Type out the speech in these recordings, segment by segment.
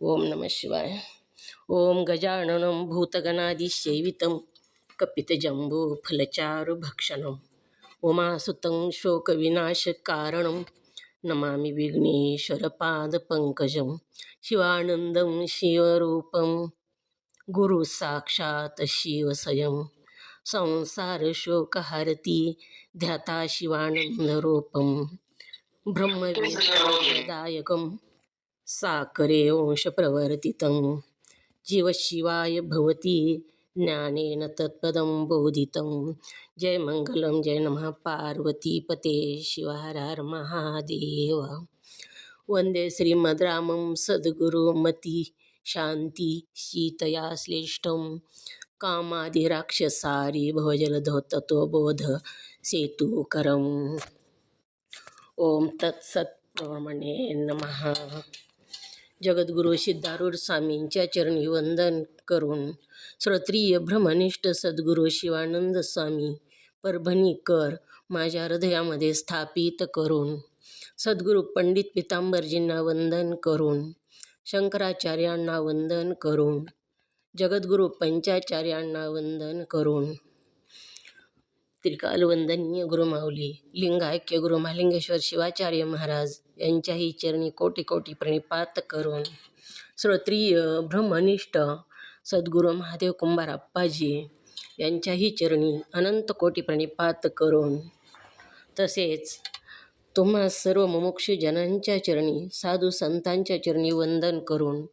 ओम नमः शिवाय. ओम गजाननं भूतगणादिसेवितं कपितजम्बूफलचारुभक्षणं उमासुतं शोकविनाशकारणं नमामि विघ्नेश्वरपादपङ्कजं. शिवानन्दं शिवरूपं गुरुसाक्षात् शिवस्वयं. संसारशोकहरति ध्याता शिवानन्दरूपं ब्रह्मविद्यादायकं साकरे अंशप्रवर्तितं. जीवशिवाय भवति ज्ञानेन तत्पदं बोधितं. जय मंगलम जय नमः पार्वतीपते शिव हर हर महादेव. वंदे श्रीमद्रामं सद्गुरुमती शांती सीतया श्रेष्ठं. कामादिराक्षसारी भवजलधो तत्वबोध सेतुकरम्. ओम तत्सत् ब्रह्मणे नमः. जगद्गुरु सिद्धारूढ स्वामींच्या चरणी वंदन करून श्रोत्रिय ब्रह्मनिष्ठ सद्गुरू शिवानंद स्वामी परभणीकर माझ्या हृदयामध्ये स्थापित करून, सद्गुरू पंडित पितांबरजींना वंदन करून, शंकराचार्यांना वंदन करून, जगद्गुरू पंचाचार्यांना वंदन करून, त्रिकालवंदनीय गुरुमाऊली लिंगायक्य गुरु महालिंगेश्वर शिवाचार्य महाराज यांच्याही चरणी कोटी कोटी प्रणिपात करून, श्रोत्रिय ब्रह्मनिष्ठ सद्गुरू महादेव कुंभार अप्पाजी यांच्याही चरणी अनंत कोटी प्रणिपात करून, तसेच तुम्हा सर्व मुमुक्षु जनांच्या चरणी साधू संतांच्या चरणी वंदन करून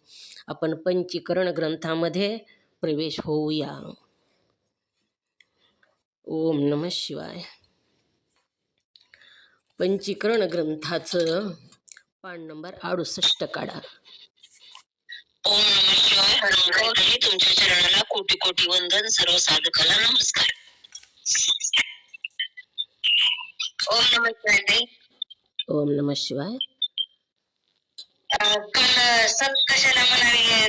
आपण पंचीकरण ग्रंथामध्ये प्रवेश होऊया. ओम नमः शिवाय. पंचीकरण ग्रंथाचं पान नंबर 68 काढा. ओम नमः शिवाय. हरमंगळी तुमच्या चरणाला कोटी कोटी वंदन. सर्व साधकाला नमस्कार. ओम नमः शिवाय. ओम नमः शिवाय. काल सत कशाला म्हणाले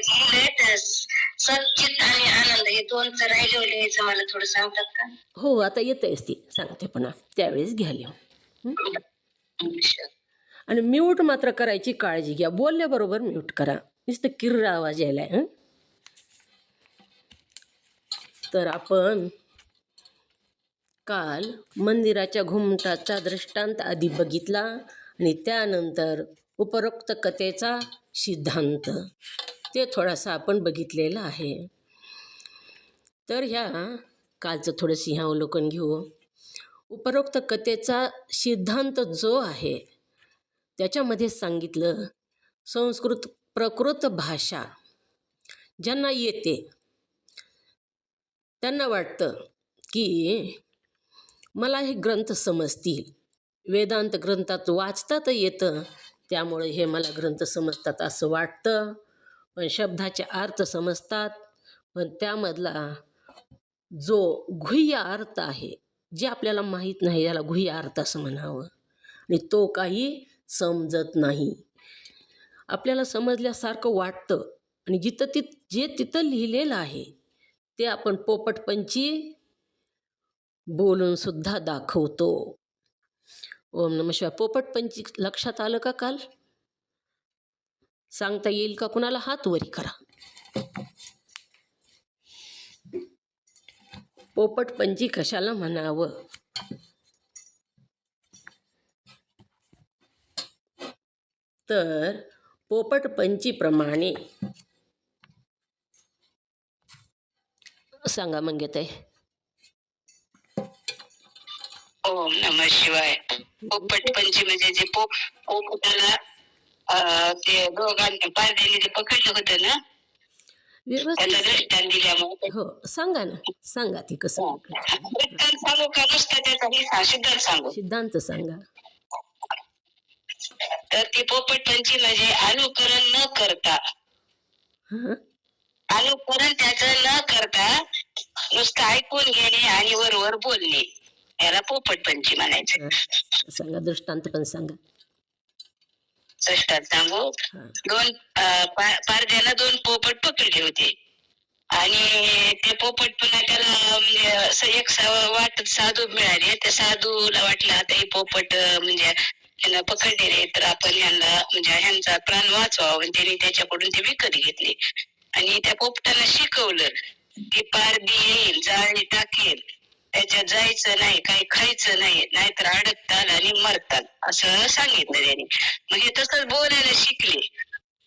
सच्चित आणि आनंद हे दोन राहिले लिहायचं मला थोडं सांगतात का? हो आता येतेच ती सांगते पुन्हा त्यावेळेस घ्या लिहून. आणि म्यूट मात्र करायची काळजी घ्या. बोलल्याबरोबर म्यूट करा. नुसतं किर्र आवाज यायलाय. तर आपण काल मंदिराच्या घुमटाचा दृष्टांत आधी बघितला आणि त्यानंतर उपरोक्त कथेचा सिद्धांत ते थोडासा आपण बघितलेलं आहे. तर ह्या कालचं थोडं सिंहावलोकन घेऊ. उपरोक्त कथेचा सिद्धांत जो आहे त्याच्यामध्ये सांगितलं, संस्कृत प्रकृत भाषा ज्यांना येते त्यांना वाटतं की मला हे ग्रंथ समजतील, वेदांत ग्रंथात वाचतात येतं त्यामुळे हे मला ग्रंथ समजतात असं वाटतं. पण शब्दाचे अर्थ समजतात, पण त्यामधला जो गुह्य अर्थ आहे जे आपल्याला माहीत नाही याला गुह्य अर्थ असं म्हणावं, आणि तो काही समजत नाही. आपल्याला समजल्यासारखं वाटतं आणि जे तिथं लिहिलेलं आहे ते आपण पोपटपंची बोलून सुद्धा दाखवतो. ओम नमः शिवाय. पोपटपंची लक्षात आलं का? काल सांगता येईल का कुणाला? हात वरी करा. पोपटपंची कशाला म्हणावं? तर पोपटपंचीप्रमाणे सांगा मंगेताई. ओम नमः शिवाय. पोपटपंची म्हणजे जे पोपटाला ते दोघांनी पारध्याने जे पकडलं होतं ना, त्याचा दृष्टांत दिल्यामुळे. हो सांगा ना, सांगा ती कसं सांगू का नुसतं त्याचा सिद्धांत सांगू? सिद्धांत सांगा. तर ती पोपटपंची म्हणजे अनुकरण न करता, अनुकरण त्याचं न करता नुसतं ऐकून घेणे आणि वरवर बोलणे याला पोपटपंची म्हणायचं. सांगा दृष्टांत पण सांगा. दृष्टांत सांगू. पारध्याला 2 पोपट पकडले होते आणि ते पोपट पुन्हा त्याला म्हणजे एक वाटत साधू मिळाले. त्या साधूला वाटलं आता हे पोपट म्हणजे त्यांना पकडलेले, तर आपण यांना म्हणजे ह्यांचा प्राण वाचवावा आणि त्यांनी त्याच्याकडून ते विकत घेतले आणि त्या पोपटाला शिकवलं की पारधी येईल, जाळी टाकेल, त्याच्यात जायचं नाही, काही खायचं नाही, नाहीतर अडकताल आणि मरताल, असं सांगितलं त्यांनी. म्हणजे तसंच बोलायला शिकले.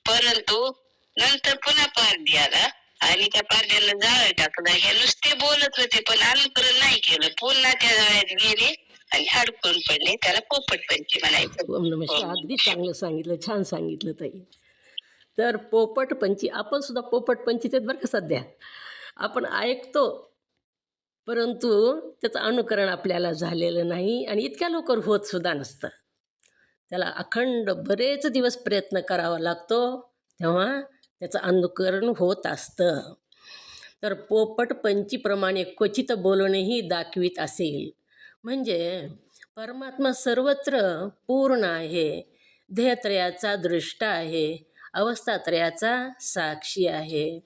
परंतु नंतर पुन्हा पारधी आला आणि त्या पारध्याला जाळं टाकलं. हे नुसते बोलत होते पण अनुकरण नाही केलं. पुन्हा त्या जाळ्यात गेले आणि अडकून पडले. त्याला पोपटपंची म्हणायचं. ओम नमः शिवाय. अगदी चांगलं सांगितलं, छान सांगितलं ताई. तर पोपटपंची, आपण सुद्धा पोपटपंचीत आहेत बरं का सध्या. आपण ऐकतो परंतु त्याचं अनुकरण आपल्याला झालेलं नाही आणि इतक्या लवकर होत सुद्धा नसतं. त्याला अखंड बरेच दिवस प्रयत्न करावा लागतो, तेव्हा त्याचं अनुकरण होत असतं. तर पोपटपंचीप्रमाणे क्वचित बोलणेही दाखवीत असेल. म्हणजे परमात्मा सर्वत्र पूर्ण आहे, ध्येयत्रयाचा दृष्टा आहे, अवस्थात्रयाचा साक्षी आहे.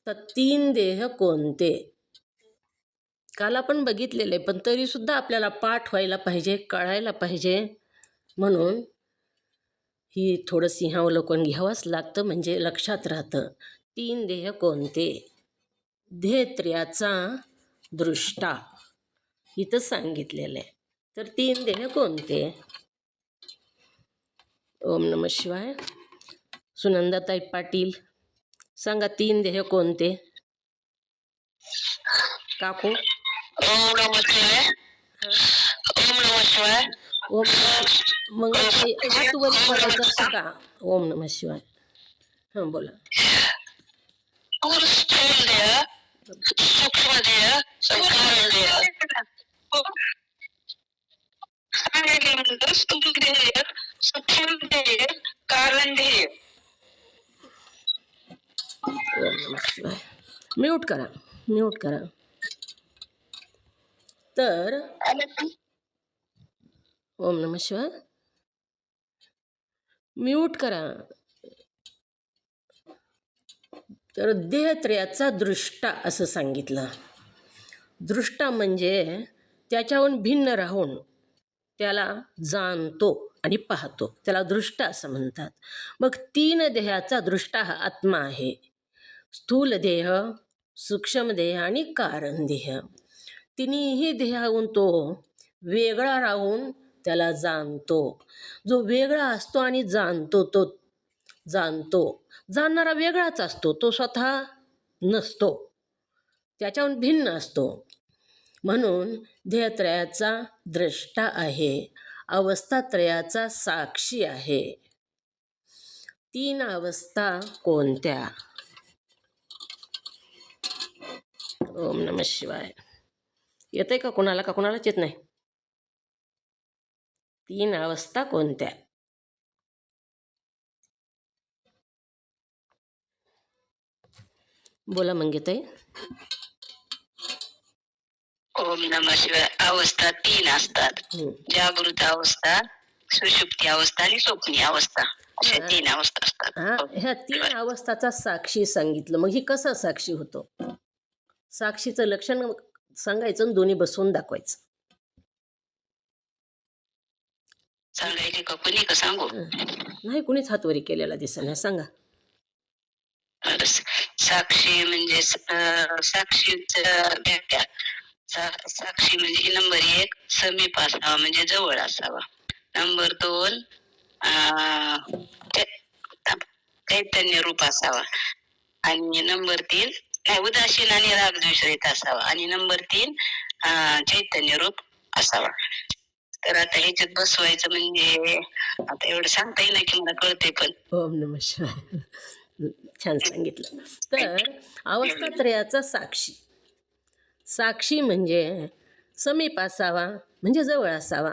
तर तीन देह कोणते? काल आपण बघितलेलं आहे, पण तरीसुद्धा आपल्याला पाठ व्हायला पाहिजे, कळायला पाहिजे, म्हणून ही थोडं सिंहावलोकन घ्यावंच लागतं, म्हणजे लक्षात राहतं. तीन देह कोणते? ध्येयत्रयाचा दृष्टा इथं सांगितलेलं आहे. तर तीन देह कोणते? ओम नमः शिवाय. सुनंदाताई पाटील सांगा, तीन देह कोणते? काकू. ओम नमः शिवाय. ओम नमः शिवाय. ओम मग हात वर करायचं असं का? ओम नमः शिवाय. हां बोला. स्थूल देह, सूक्ष्म देह, कारण देह. स्थूल देह, सूक्ष्म देह, कारण देह. ओम नमः शिवाय. म्यूट करा. तर ओम नमः शिवाय. म्यूट करा. तर देहत्रयाचा दृष्टा असं सांगितलं. दृष्टा म्हणजे त्याच्याहून भिन्न राहून त्याला जाणतो आणि पाहतो, त्याला दृष्टा असं म्हणतात. मग तीन देहाचा दृष्टा हा आत्मा आहे. स्थूल देह, सूक्ष्म देह आणि कारण देह. तिन्ही देहाहून तो वेगळा राहून त्याला जाणतो. जो वेगळा असतो आणि जाणतो, तो जाणणारा वेगळाच असतो, तो स्वतः नसतो, त्याच्याहून भिन्न असतो. म्हणून ध्येयत्रयाचा द्रष्टा आहे, अवस्थात्रयाचा साक्षी आहे. तीन अवस्था कोणत्या? ओम नमः शिवाय. येतंय का कोणाला? का कोणालाच येत नाही? तीन अवस्था कोणत्या? बोला मंगेताई. ओम नमः शिवाय. अवस्था तीन असतात. जागृत अवस्था, सुषुप्ती अवस्था आणि स्वप्नी अवस्था, अशा तीन अवस्था असतात. ह्या तीन अवस्थाचा साक्षी सांगितलं. मग ही कसा साक्षी होतो? साक्षीचं लक्षण सांगायचं आणि दोन्ही बसवून दाखवायचं. सांगायचे का कुणी का सांगू? नाही, कुणीच हातवरी केलेला दिसत नाही, सांगा. साक्षी म्हणजे साक्षीच व्याख्या. साक्षी म्हणजे नंबर 1 समीप असावा, म्हणजे जवळ असावा. नंबर 2 चैतन्य रूप असावा. आणि नंबर 3 उदासीन आणि रागद्वेष रहित असावा. आणि नंबर 3 चैतन्य रूप असावा. तर आता ह्याच्यात बसवायचं म्हणजे आता एवढं सांगता येईल की मला कळते पण. ओम नमः शिवाय. छान सांगितलं. तर अवस्थात्रयाचा साक्षी म्हणजे समीप असावा, म्हणजे जवळ असावा.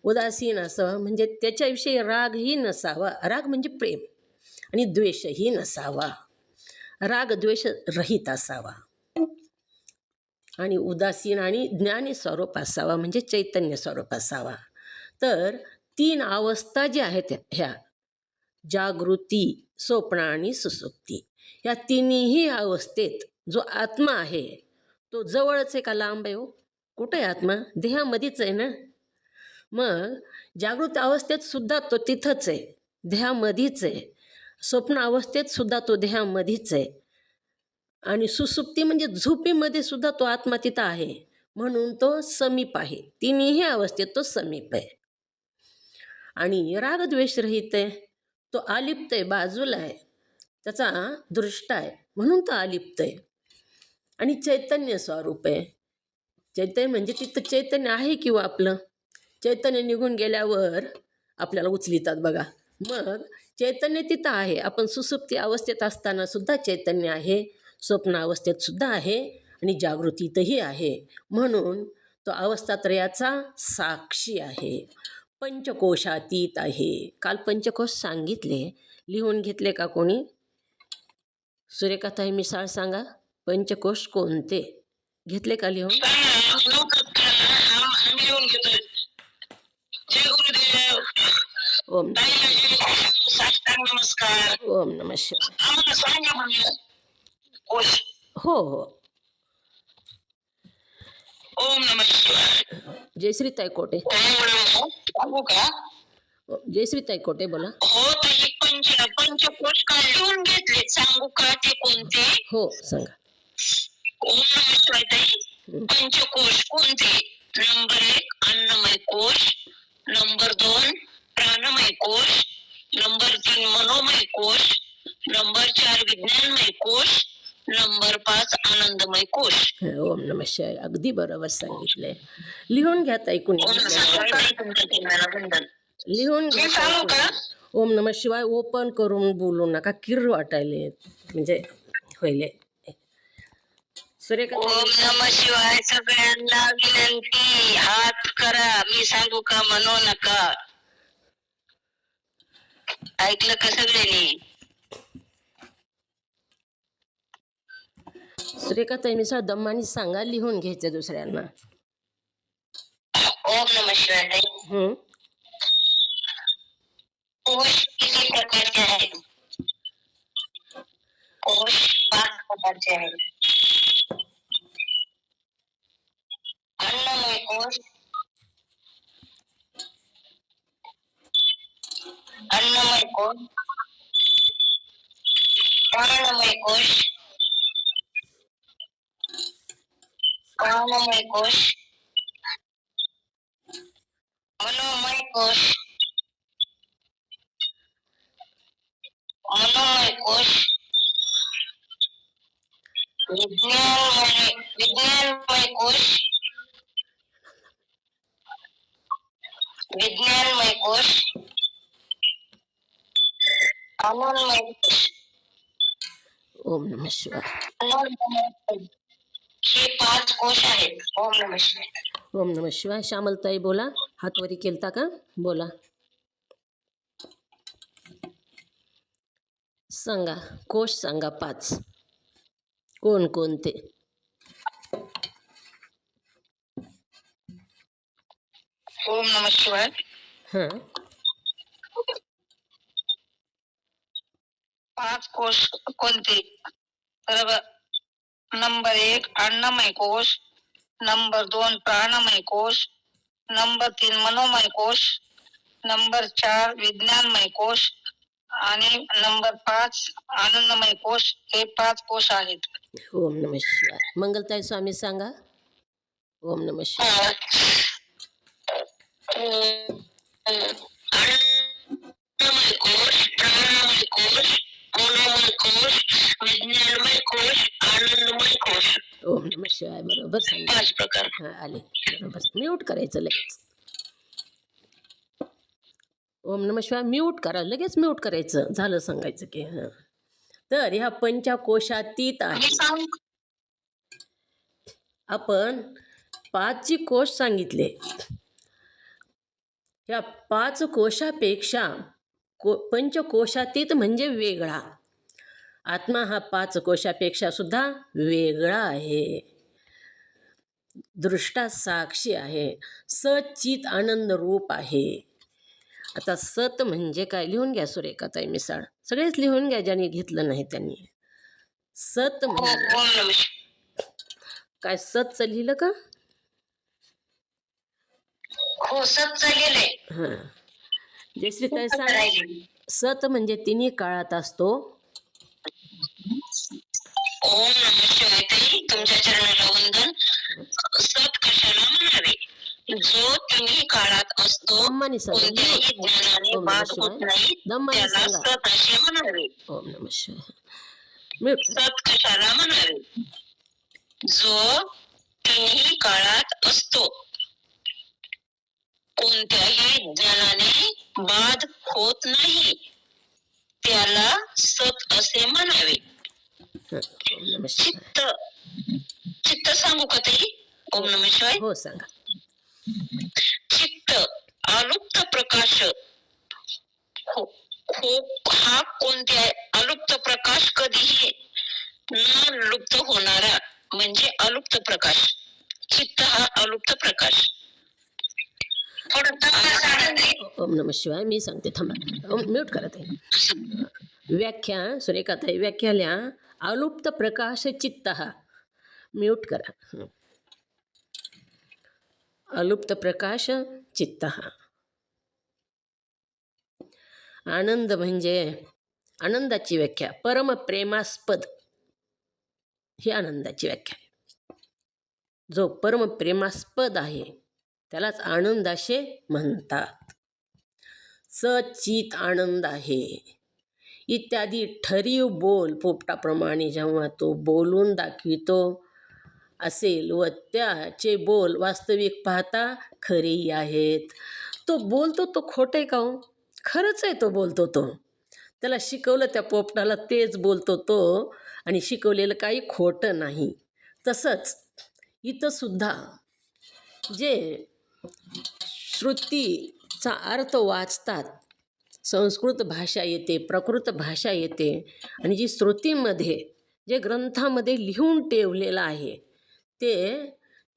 उदासीन असावा, म्हणजे त्याच्याविषयी रागही नसावा. राग म्हणजे प्रेम, आणि द्वेषही नसावा. राग द्वेष रहित असावा. आणि उदासीन आणि ज्ञानी स्वरूप असावा, म्हणजे चैतन्य स्वरूप असावा. तर तीन अवस्था ज्या आहेत ह्या जागृती, स्वप्न आणि सुसुप्ती, या तिन्ही अवस्थेत जो आत्मा आहे तो जवळच आहे का लांब आहे? हो, कुठे आहे आत्मा? देहामध्येच आहे ना. मग जागृत अवस्थेत सुद्धा तो तिथंच आहे, देहामध्येच आहे. स्वप्न अवस्थेत सुद्धा तो देहामध्येच आहे. आणि सुसुप्ती म्हणजे झोपेमध्ये सुद्धा तो आत्मा तिथं आहे. म्हणून तो समीप आहे. तिन्ही अवस्थेत तो समीप आहे. आणि रागद्वेषरहित आहे. तो अलिप्त आहे, बाजूला आहे. त्याचा दृष्टा आहे म्हणून तो अलिप्त आहे. आणि चैतन्य स्वरूप आहे. चैतन्य म्हणजे तिथं चैतन्य आहे किंवा आपलं चैतन्य निघून गेल्यावर आपल्याला उचलितात बघा. मग चैतन्य तिथं आहे. आपण सुसुप्ती अवस्थेत असताना सुद्धा चैतन्य आहे, स्वप्न अवस्थेत सुद्धा आहे आणि जागृतीतही आहे. म्हणून तो अवस्थात्रयाचा साक्षी आहे, पंचकोशातीत आहे. काल पंचकोश सांगितले, लिहून घेतले का कोणी? सूर्यकाताई मिसाळ सांगा, पंचकोश कोणते? घेतले का लिहून? लिहून घेतोय. जय गुरुदेव. ओम साष्टांग नमस्कार. ओम नमः शिवाय. आम्हाला सांगा म्हणलं. कोश. हो हो. ओम नमः शिवाय. जयश्री ताई कोटे. सांगू का? जयश्री ताई कोटे बोला. हो ताई, पंचकोश काय लिहून घेतले, सांगू का ते कोणते? हो सांगा. ओम नमः शिवाय ताई. पंचकोश कोणते? नंबर 1 अन्नमय कोश, नंबर 2 प्राणमय कोश, नंबर 3 मनोमय कोश, नंबर 4 विज्ञानमय कोश, नंबर 5 आनंदमय कोश. ओम नमः शिवाय. अगदी बरोबर सांगितलंय. लिहून घ्या ताई कुणी. लिहून घ्या. ओम नमः शिवाय ओपन करून बोलू नका, किर वाटायले म्हणजे होईल. सूर्यकांत. ओम नमः शिवाय. सगळ्यांना विनंती, हात करा. मी सांगू का म्हणू नका. ऐकलं का सगळ्यांनी? सूर्यकांताई मिसाळ दम्मानी सांगा, लिहून घ्यायचं दुसऱ्यांना. ओम नमः शिवाय. कोश किती प्रकारचे आहेत? कोश 5 प्रकारचे आहेत. अन्नमय कोश, अन्नमय कोश, प्राणमय कोश, प्राणमय कोश, मनोमय कोश, मनोमय कोश, विज्ञानमय कोश, विज्ञानमय कोश, आनंदमय कोश. ओम नमः शिवाय. हे 5 कोश आहेत. ओम नमः शिवाय. ओम नमः शिवाय. श्यामलताई बोला. हातवरी केलता का? बोला. सांगा, कोश सांगा 5 कोण कोणते? ओम नमः शिवाय. हां. 5 कोश कोणते? नंबर 1 अन्नमय कोश, नंबर 2 प्राणमय कोश, नंबर 3 मनोमय कोश, नंबर 4 विज्ञानमय कोश आणि नंबर 5 आनंदमय कोश. हे 5 कोश आहेत. ओम नमः शिवाय. मंगलताई स्वामी सांगा. ओम नमः शिवाय. अन्नमय कोश, प्राणमय कोश, मनोमय कोश, विज्ञानमय कोश, आनंदमय कोश. ओम नमः शिवाय. बरोबर सांगा. 5 प्रकार. हां आले. बरोबर. म्यूट करायचं लगेच. ओम नमः शिवाय म्यूट करा, लगेच म्यूट करायचं. झालं सांगायचं की. हां. तर ह्या पंचकोशातीत आहे. आपण 5 कोश सांगितले. या 5 कोशापेक्षा पंचकोशातीत म्हणजे वेगळा. आत्मा हा 5 कोशापेक्षा सुद्धा वेगळा आहे. दृष्टा साक्षी आहे. सचित आनंद रूप आहे. आता सत म्हणजे काय? लिहून घ्या सूर्यकाताई मिसाळ. सगळेच लिहून घ्या, ज्यांनी घेतलं नाही त्यांनी. सत म्हणजे काय? सतचं लिहिलं का? हो सतचा गेले. हां, जयश्री ताई सत सांगा. राहिले. सत म्हणजे तिन्ही काळात असतो. ओम नमः शिवाय ताई, तुमच्या चरणाला वंदन. सत कशाला म्हणावे? जो तिन्ही काळात असतो, दम्मानी सांगा. कोणत्याही ज्ञानाने ओम नमः बाद शिवाय. होत नाही, दम्मानी त्याला सांगा. सत असे म्हणावे. ओम नमः शिवाय. म्यूट. सत कशाला म्हणावे? जो तिन्ही काळात असतो, कोणत्याही ज्ञानाने बाद होत नाही, त्याला सत असे म्हणावे. ओम नमः शिवाय. चित्त चित्त सांगू का ताई? ओम नमः शिवाय. हो सांगा. चित्त अलुप्त प्रकाश. हो हो, हा कोणत्या अलुप्त प्रकाश कधीही न लुप्त होणारा म्हणजे अलुप्त प्रकाश. चित्त हा अलुप्त प्रकाश. ओम नमः शिवाय. मी सांगते थांबा. म्यूट करत आहे. व्याख्या सुरेखाताई व्याख्या लिहा. अलुप्त प्रकाश चित्त. म्यूट करा. अलुप्त प्रकाश चित्त. आनंद म्हणजे आनंदाची व्याख्या परमप्रेमास्पद, ही आनंदाची व्याख्या आहे. जो परमप्रेमास्पद आहे त्यालाच आनंद असे म्हणतात. सचित आनंद आहे इत्यादी ठरीव बोल पोपटाप्रमाणे जेव्हा तो बोलून दाखवितो असेल व त्याचे बोल वास्तविक पाहता खरेही आहेत. तो बोलतो तो खोटं आहे का हो? खरंच आहे. तो बोलतो तो. त्याला शिकवलं त्या पोपटाला तेच बोलतो तो, आणि शिकवलेलं काही खोटं नाही. तसंच इथं सुद्धा जे श्रुतीचा अर्थ वाचतात, संस्कृत भाषा येते, प्राकृत भाषा येते, आणि जी श्रुतीमध्ये जे ग्रंथामध्ये लिहून ठेवलेलं आहे ते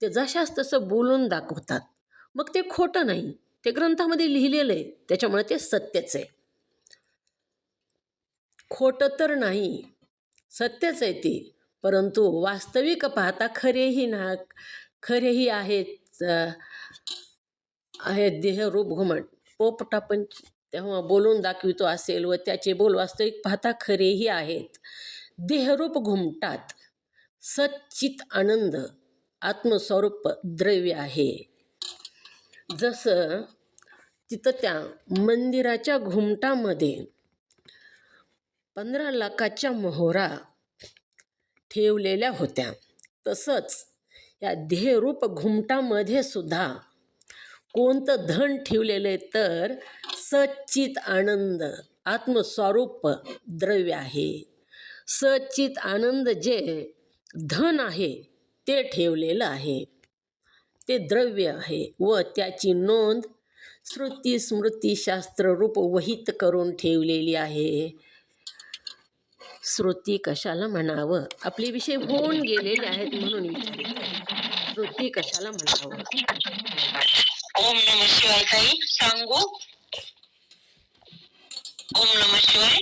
जशास तसं बोलून दाखवतात. मग ते खोटं नाही, ते ग्रंथामध्ये लिहिलेलं आहे, त्याच्यामुळे ते सत्यच आहे. खोटं तर नाही, सत्यच आहे ते. परंतु वास्तविक पाहता खरेही आहेत. देहरूप घुमट. पोपटा पण तेव्हा बोलून दाखवितो असेल व त्याचे बोल वास्तविक पाहता खरेही आहेत. देहरूप घुमटात सच्चित आनंद आत्मस्वरूप द्रव्य आहे. जसं तिथं त्या मंदिराच्या घुमटामध्ये 15 लाखाच्या मोहरा ठेवलेल्या होत्या, तसंच या देहरूप घुमटामध्ये सुद्धा कोणतं धन ठेवलेलं आहे तर सच्चित आनंद आत्मस्वरूप द्रव्य आहे. सच्चित आनंद जे धन आहे ते ठेवलेलं आहे, ते द्रव्य आहे व त्याची नोंद श्रुती स्मृती शास्त्र रूप वहीत करून ठेवलेली आहे. श्रुती कशाला म्हणावं? आपले विषय होऊन गेलेले आहेत म्हणून विचारित आहे. श्रुती कशाला म्हणावं? ओम नमः शिवाय ताई सांगू. ओम नमः शिवाय.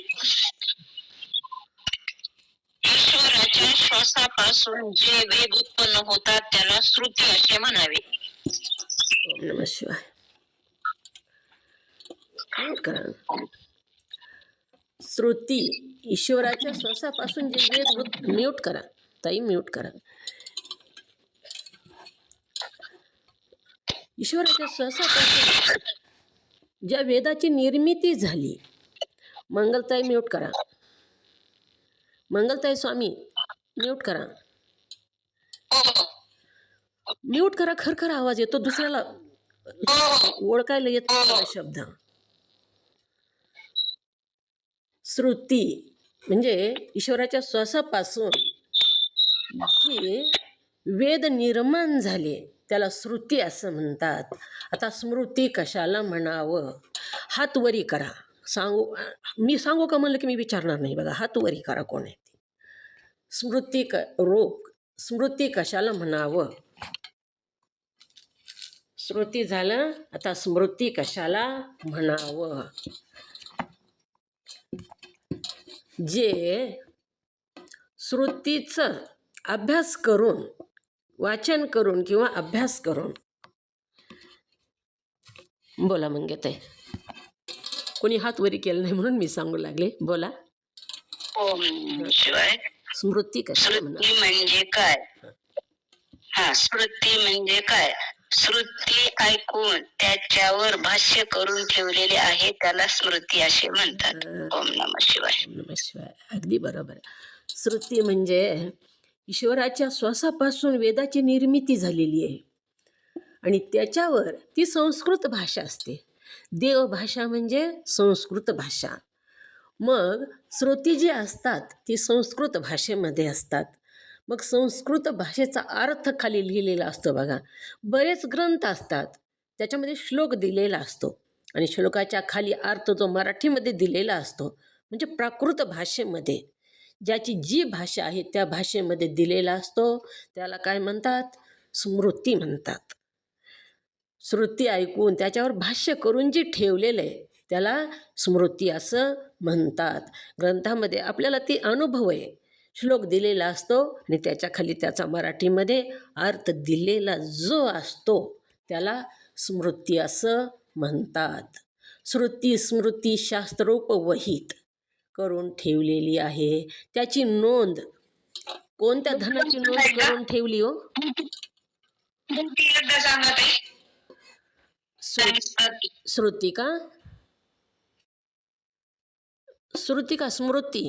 ईश्वराच्या श्वासापासून जे वेग उत्पन्न होतात त्याला श्रुती असे म्हणावे. ओम नमः शिवाय. म्यूट करा. श्रुती ईश्वराच्या श्वासापासून जे वेग. म्यूट करा ताई, म्यूट करा. ईश्वराच्या श्वासापासून ज्या वेदाची निर्मिती झाली. मंगलताई म्यूट करा. मंगलताई स्वामी म्यूट करा. म्यूट करा. खरखर आवाज येतो, दुसऱ्याला ओळखायला येत नाही शब्द. श्रुती म्हणजे ईश्वराच्या श्वासापासून जी वेद निर्माण झाले त्याला श्रुती असं म्हणतात. आता स्मृती कशाला म्हणावं? हात वरी करा. मी सांगू का म्हणलं की मी विचारणार नाही. बघा, हात वरी करा कोण आहे ते. स्मृती कशाला म्हणावं? श्रुती झालं, आता स्मृती कशाला म्हणावं? जे श्रुतीचं अभ्यास करून, वाचन करून किंवा अभ्यास करून बोला मंगेताई. कोणी हात वरी केला नाही म्हणून मी सांगू लागले. बोला. ओम शिवाय. स्मृती कशाला म्हणा? स्मृती म्हणजे काय? स्मृती म्हणजे काय? श्रुती ऐकून त्याच्यावर भाष्य करून ठेवलेले आहे त्याला स्मृती असे म्हणतात. ओम नमः शिवाय. ओम नमः शिवाय. अगदी बरोबर. श्रुती म्हणजे ईश्वराच्या श्वासापासून वेदाची निर्मिती झालेली आहे आणि त्याच्यावर ती संस्कृत भाषा असते. देवभाषा म्हणजे संस्कृत भाषा. मग श्रुती जी असतात ती संस्कृत भाषेमध्ये असतात. मग संस्कृत भाषेचा अर्थ खाली लिहिलेला असतो बघा. बरेच ग्रंथ असतात त्याच्यामध्ये श्लोक दिलेला असतो आणि श्लोकाच्या खाली अर्थ जो मराठीमध्ये दिलेला असतो म्हणजे प्राकृत भाषेमध्ये ज्याची जी भाषा आहे त्या भाषेमध्ये दिलेला असतो त्याला काय म्हणतात? स्मृती म्हणतात. श्रुती ऐकून त्याच्यावर भाष्य करून जी ठेवलेलं आहे त्याला स्मृती असं म्हणतात. ग्रंथामध्ये आपल्याला ती अनुभव आहे. श्लोक दिलेला असतो आणि त्याच्याखाली त्याचा मराठीमध्ये अर्थ दिलेला जो असतो त्याला स्मृती असं म्हणतात. श्रुती स्मृती शास्त्रोप वहीत करून ठेवलेली आहे. त्याची नोंद कोणत्या धनाची नोंद करून ठेवली हो? श्रुती का? श्रुती का स्मृती?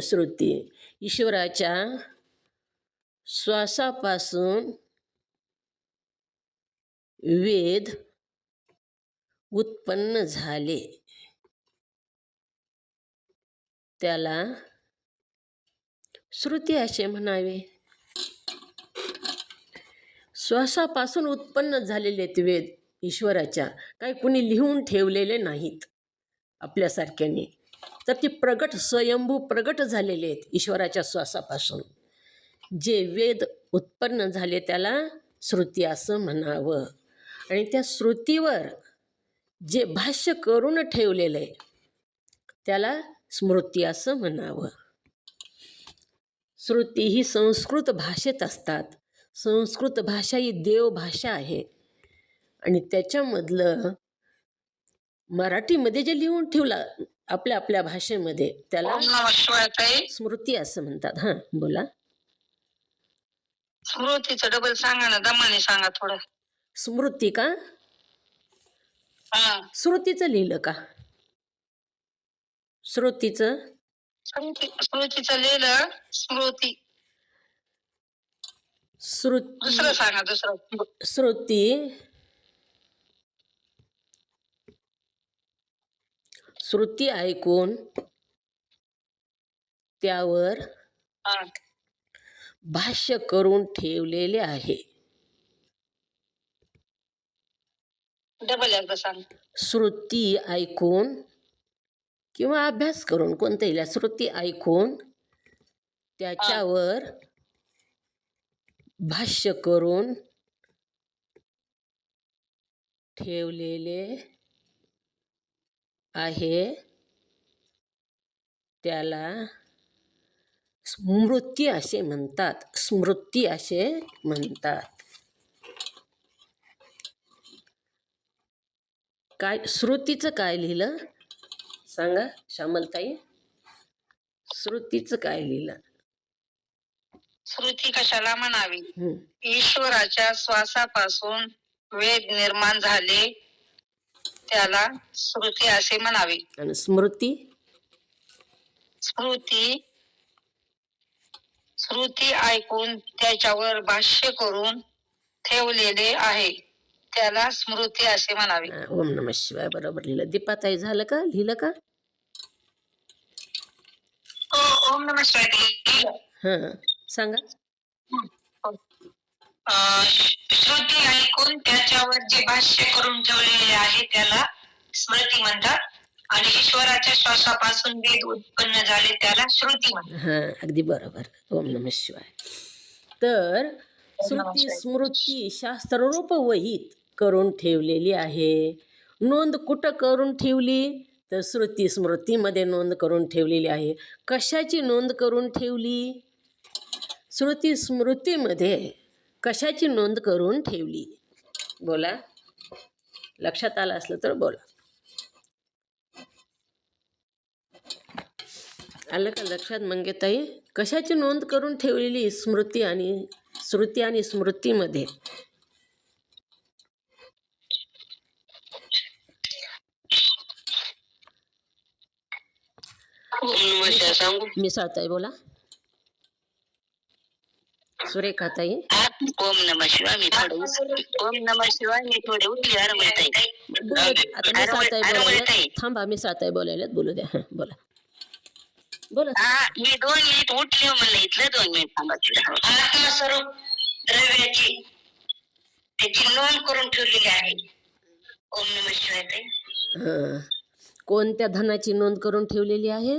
श्रुती ईश्वराच्या श्वासापासून वेद उत्पन्न झाले त्याला श्रुती असे म्हणावे. श्वासापासून उत्पन्न झालेले आहेत वेद ईश्वराच्या. काही कुणी लिहून ठेवलेले नाहीत आपल्यासारख्याने. तर ती प्रगट स्वयंभू प्रगट झालेले आहेत ईश्वराच्या श्वासापासून. जे वेद उत्पन्न झाले त्याला श्रुती असं म्हणावं. आणि त्या श्रुतीवर जे भाष्य करून ठेवलेलं आहे त्याला स्मृती असं म्हणावं. श्रुती ही संस्कृत भाषेत असतात. संस्कृत भाषा ही देवभाषा आहे आणि त्याच्यामधलं मराठीमध्ये जे लिहून ठेवलं आपल्या आपल्या भाषेमध्ये त्याला स्मृती असं म्हणतात. हां बोला. स्मृतीचं डबल सांगा ना, दमाने सांगा थोडं. स्मृती का? श्रुतीचं लिहिलं का? श्रुतीचं लिहिलं. स्मृती दुसरं सांगा. दुसरं श्रुती ऐकून त्यावर भाष्य करून ठेवलेले आहे. डबल एकदा सांग. श्रुती ऐकून किंवा अभ्यास करून कोणत्याही श्रुती ऐकून त्याच्यावर भाष्य करून ठेवलेले आहे त्याला स्मृती असे म्हणतात. स्मृती असे म्हणतात. काय श्रुतीचं काय लिहिलं सांगा श्यामलताई? श्रुतीचं काय लिहिलं? श्रुती कशाला म्हणावी? ईश्वराच्या श्वासापासून वेद निर्माण झाले त्याला श्रुती असे म्हणावे. आणि स्मृती? श्रुती ऐकून त्याच्यावर भाष्य करून ठेवलेले आहे त्याला स्मृती असे म्हणावे. ओम नमः शिवाय. बरोबर लिहिलं. दीपाताई झालं का? लिहिलं का? ओम नमः शिवाय. हां सांगा. श्रुती ऐकून त्याच्यावर जे भाष्य करून ठेवलेले आहे त्याला स्मृती म्हणतात आणि ईश्वराच्या श्वासापासून वेद उत्पन्न झाले त्याला श्रुती म्हणतात. हां अगदी बरोबर. ओम नमः शिवाय. तर श्रुती स्मृती शास्त्ररूप वहीत करून ठेवलेली आहे. नोंद कुठं करून ठेवली? तर श्रुती स्मृतीमध्ये नोंद करून ठेवलेली आहे. कशाची नोंद करून ठेवली? श्रुती स्मृतीमध्ये कशाची नोंद करून ठेवली? बोला, लक्षात आलं असलं तर बोला. आलं का लक्षात मंगेताई? कशाची नोंद करून ठेवलेली स्मृती आणि श्रुती आणि स्मृतीमध्ये? सांगू? मिसाळताई बोला. सुरेखाताई ओम नमः शिवाय मी थोडं ओम नमः शिवाय मी थोडे उठले आरमळताई. आता मिसाळताई बोलायला थांबा. मिसाळताई बोलायला बोलू द्या. बोला बोला. मी 2 मिनिट उठले मला इथलं 2 मिनिट थांबा. आत्मस्वरूप द्रव्याची त्याची नोंद करून ठेवलेली आहे. ओम नमः शिवाय ताई. कोणत्या धनाची नोंद करून ठेवलेली आहे?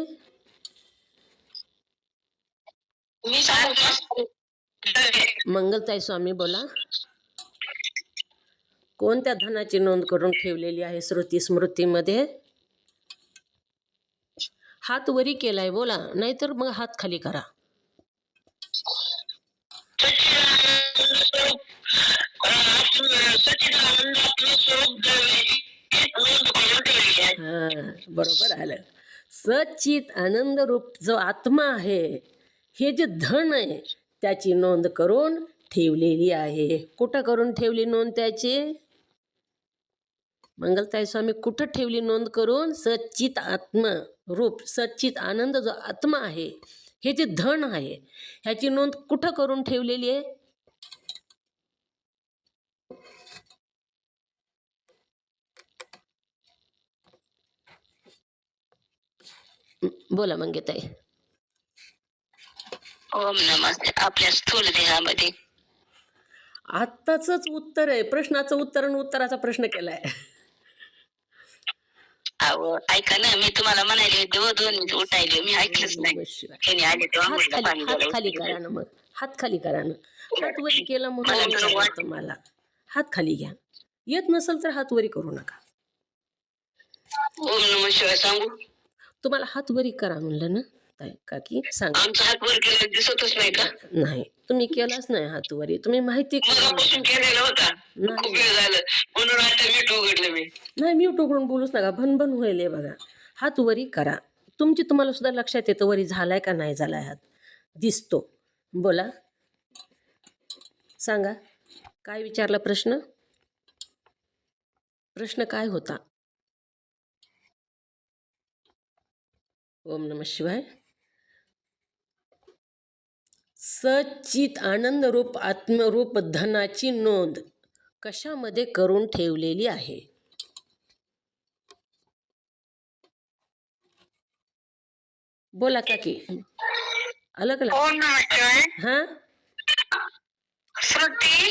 मी सांगू? मंगलताई स्वामी बोला. कोणत्या धनाची नोंद करून ठेवलेली आहे श्रुती स्मृतीमध्ये? हात वरी केलाय बोला, नाहीतर मग हात खाली करा. बरोबर आलं. सच्चित आनंद रूप जो आत्मा आहे, हे जे धन आहे, त्याची नोंद करून ठेवलेली आहे. कुठं करून ठेवली नोंद त्याची? मंगलताई स्वामी कुठं ठेवली नोंद करून? सच्चित आत्मा रूप सच्चित आनंद जो आत्मा आहे, हे जे धन आहे, ह्याची नोंद कुठं करून ठेवलेली आहे? बोला मंगेताई. ओम नमस्ते. आपल्या स्थूल देहामध्ये. आत्ताच उत्तर आहे. प्रश्नाचं उत्तर आणि उत्तराचा प्रश्न केलाय. ऐका ना, मी तुम्हाला म्हणाले 2 मिनिट उठायले, मी ऐकलंच नाही. हात खाली करा ना. मग हात खाली करा ना. हात वरी केला म्हणून तुम्हाला हात खाली घ्या. येत नसेल तर हात वरी करू नका. ओम नमः शिवाय सांगू? तुम्हाला हात वरी करा म्हणलं ना काकी. सांगा. आमचा हात वर केला दिसतच नाही का? नाही, तुम्ही केलाच नाही हात वरी. तुम्ही माहिती केलेला होता. खूप वेळ झालं म्हणून आता मीठ उघडलं मी. नाही, म्यूट उघडून बोलूच नका. भनभन होईल बघा. हात वरी करा. तुम्हाला सुद्धा लक्षात येतं वरी झालाय का नाही झालाय. हात दिसतो. बोला, सांगा काय विचारला प्रश्न? प्रश्न काय होता? ओम नमः शिवाय. सच्चित आनंद रूप आत्मरूप धनाची नोंद कशामध्ये करून ठेवलेली आहे? बोला काकी. अलग हा स्मृती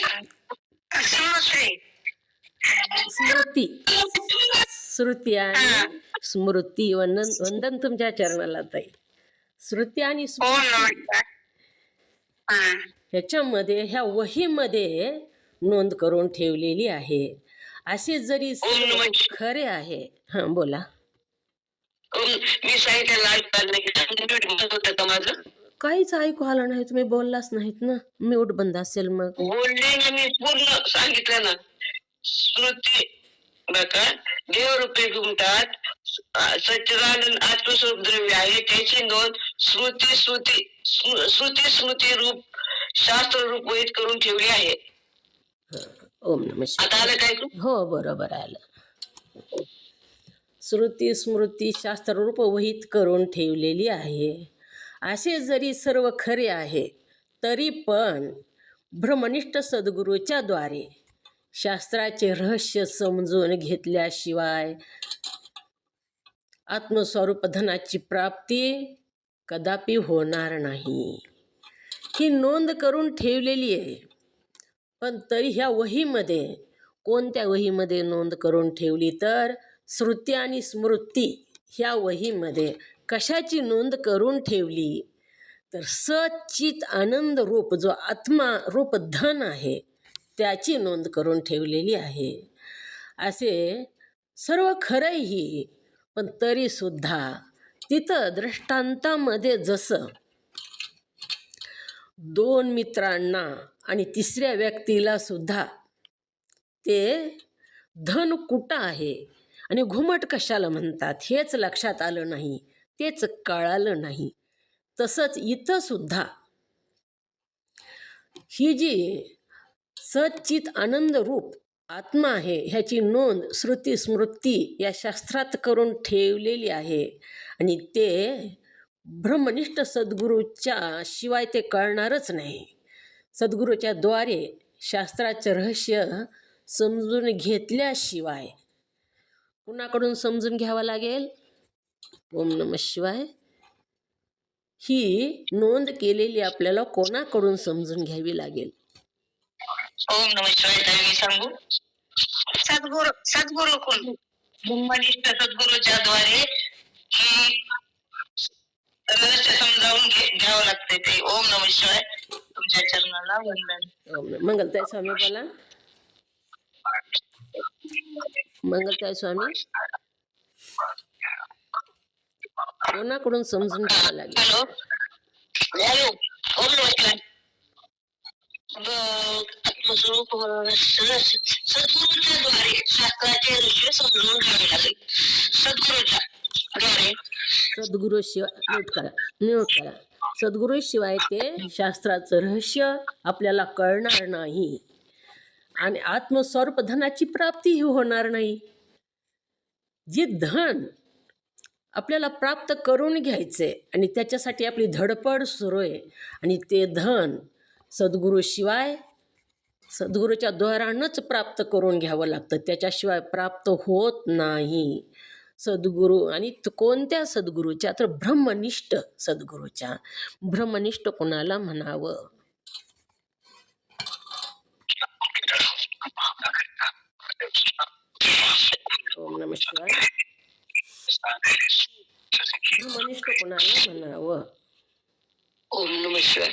श्रुती आणि स्मृती. वंदन तुमच्या चरणाला ताई. श्रुती आणि स्मृती ह्याच्यामध्ये ह्या वहीमध्ये नोंद करून ठेवलेली आहे. असे जरी खरे आहे. हा बोला. मी काहीच ऐकू आलं नाही. तुम्ही बोललाच नाहीत ना. म्यूट बंद असेल. मग बोलले ना, मी पूर्ण सांगितलं ना. स्मृती बघा, देवरूपे घुमतात. सच्चिदानंद आत्मस्वरूप द्रव्य आहे, त्याची नोंद श्रुती स्मृती रूप शास्त्र रूप वहीत करून ठेवली आहे. ओम नमः शिवाय. आता आलं काय? हो, बरोबर आलं. श्रुती स्मृती शास्त्ररूप वहीत करून ठेवलेली आहे. असे जरी सर्व खरे आहे, तरी पण ब्रह्मनिष्ठ सद्गुरूच्या द्वारे शास्त्राचे रहस्य समजून घेतल्याशिवाय आत्मस्वरूप धनाची प्राप्ती कदापि होणार नाही. ही नोंद करून ठेवलेली आहे. पण तरी ह्या वहीमध्ये, कोणत्या वहीमध्ये नोंद करून ठेवली? तर श्रुती आणि स्मृती ह्या वहीमध्ये कशाची नोंद करून ठेवली? तर सच्चित आनंद रूप जो आत्मा रूप धन आहे, त्याची नोंद करून ठेवलेली आहे. असे सर्व खरंही, पण तरीसुद्धा तिथं दृष्टांतामध्ये जसं 2 मित्रांना आणि तिसऱ्या व्यक्तीला सुद्धा ते धन कुठं आहे आणि घुमट कशाला म्हणतात हेच लक्षात आलं नाही, तेच कळालं नाही. तसंच इथं सुद्धा ही जी सच्चित आनंद रूप आत्मा आहे ह्याची नोंद श्रुती स्मृती या शास्त्रात करून ठेवलेली आहे आणि ते ब्रह्मनिष्ठ सद्गुरूच्या शिवाय ते कळणारच नाही. सद्गुरूच्या द्वारे शास्त्राचं रहस्य समजून घेतल्याशिवाय कुणाकडून समजून घ्यावं लागेल? ओम नमः शिवाय ही नोंद केलेली आपल्याला कोणाकडून समजून घ्यावी लागेल? ओम नमः शिवाय. मी सांगू, सद्गुरु कोण? ब्रह्मनिष्ठ सद्गुरूच्या द्वारे ही रहस्य समजावून घ्यावं लागते ते. ओम नमः शिवाय. तुमच्या चरणाला वंदन. मंगलताई स्वामी बोला. मंगलताई स्वामी कोणाकडून समजून घ्यावं लागेल? Hello hello. ओम नमः शिवाय. आत्मस्वरूप सद्गुरूच्या द्वारे शास्त्राचे रहस्य समजून घ्यावे लागेल. सद्गुरूच्या द्वारे सद्गुरू शिवाय म्यूट करा. सद्गुरू शिवाय ते शास्त्राचं रहस्य आपल्याला कळणार नाही आणि आत्मस्वरूप धनाची प्राप्तीही होणार नाही. जे धन आपल्याला प्राप्त करून घ्यायचे आणि त्याच्यासाठी आपली धडपड सुरू आहे आणि ते धन सद्गुरूशिवाय सद्गुरूच्या द्वारानंच प्राप्त करून घ्यावं लागतं, त्याच्याशिवाय प्राप्त होत नाही. सद्गुरू आणि कोणत्या सद्गुरूच्या? तर ब्रह्मनिष्ठ सद्गुरूच्या. ब्रह्मनिष्ठ कोणाला म्हणावं? ओम नमः शिवाय. ब्रह्मनिष्ठ कोणाला म्हणावं? ओम नमः शिवाय.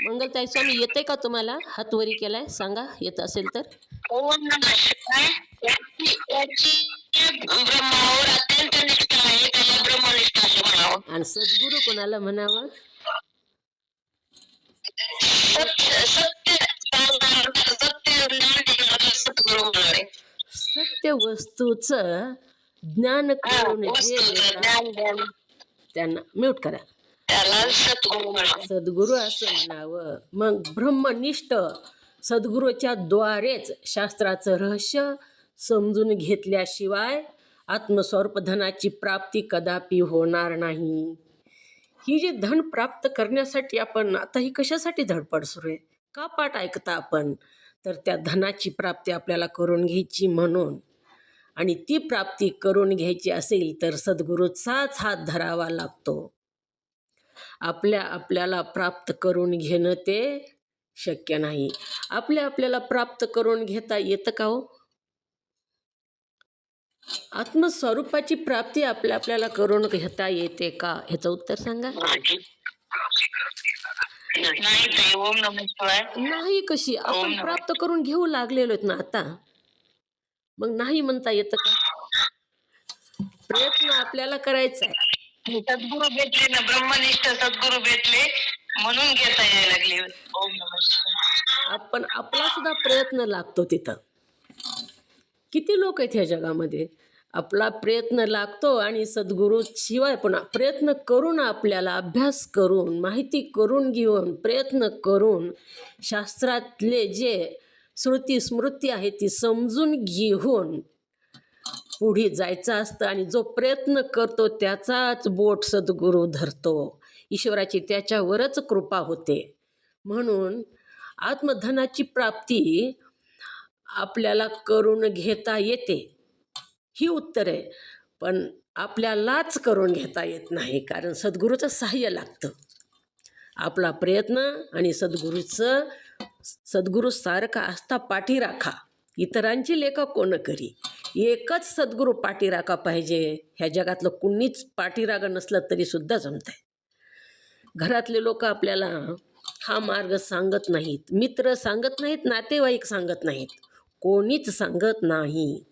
मंगलताई स्वामी येते का तुम्हाला? हात वरी केलाय, सांगा येत असेल तर. ओम नमः शिवाय. याची ब्रह्मावर अत्यंत निष्ठा आहे, त्याला ब्रह्मनिष्ठ असे म्हणावं. आणि सद्गुरू कोणाला म्हणावं? सत्य वस्तूचं ज्ञान करून त्यांना म्यूट करा. सद्गुरू असं म्हणावं. मग ब्रह्मनिष्ठ सद्गुरूच्या द्वारेच शास्त्राचं रहस्य समजून घेतल्याशिवाय आत्मस्वरूप धनाची प्राप्ती कदापि होणार नाही. ही जी धन प्राप्त करण्यासाठी आपण आता ही कशासाठी धडपड सुरू आहे? का पाठ ऐकता आपण? तर त्या धनाची प्राप्ती आपल्याला करून घ्यायची म्हणून. आणि ती प्राप्ती करून घ्यायची असेल तर सद्गुरूचाच हात धरावा लागतो. आपल्याला प्राप्त करून घेणं ते शक्य नाही. आपल्याला प्राप्त करून घेता येतं का हो? आत्मस्वरूपाची प्राप्ती आपल्याला करून घेता येते का? ह्याचं उत्तर सांगा. नाही. कशी? आपण प्राप्त करून घेऊ लागलेलो आहेत ना आता, मग नाही म्हणता येतं का? प्रयत्न आपल्याला करायचा आहे. सद्गुरू भेटले ना, ब्रह्मनिष्ठ सद्गुरू भेटले म्हणून घेता यायला लागले. ओम नमः. आपण आपला सुद्धा प्रयत्न लागतो तिथं. किती लोक आहेत ह्या जगामध्ये? आपला प्रयत्न लागतो आणि सद्गुरू शिवाय पण प्रयत्न करून आपल्याला अभ्यास करून माहिती करून घेऊन प्रयत्न करून शास्त्रातले जे श्रुती स्मृती आहे ती समजून घेऊन पुढे जायचं असतं. आणि जो प्रयत्न करतो त्याचाच बोट सद्गुरू धरतो. ईश्वराची त्याच्यावरच कृपा होते. म्हणून आत्मधनाची प्राप्ती आपल्याला करून घेता येते, ही उत्तर आहे. पण आपल्यालाच करून घेता येत नाही, कारण सद्गुरूचं सहाय्य लागतं. आपला प्रयत्न आणि सद्गुरू सारखा असता पाठीराखा. इतरांची लेखा कोण करी? एकच सद्गुरू पाठीराखा पाहिजे. ह्या जगातलं कुणीच पाठीराखा नसलं तरी सुद्धा जमतंय. घरातले लोक आपल्याला हा मार्ग सांगत नाहीत, मित्र सांगत नाहीत, नातेवाईक सांगत नाहीत, कोणीच सांगत नाही.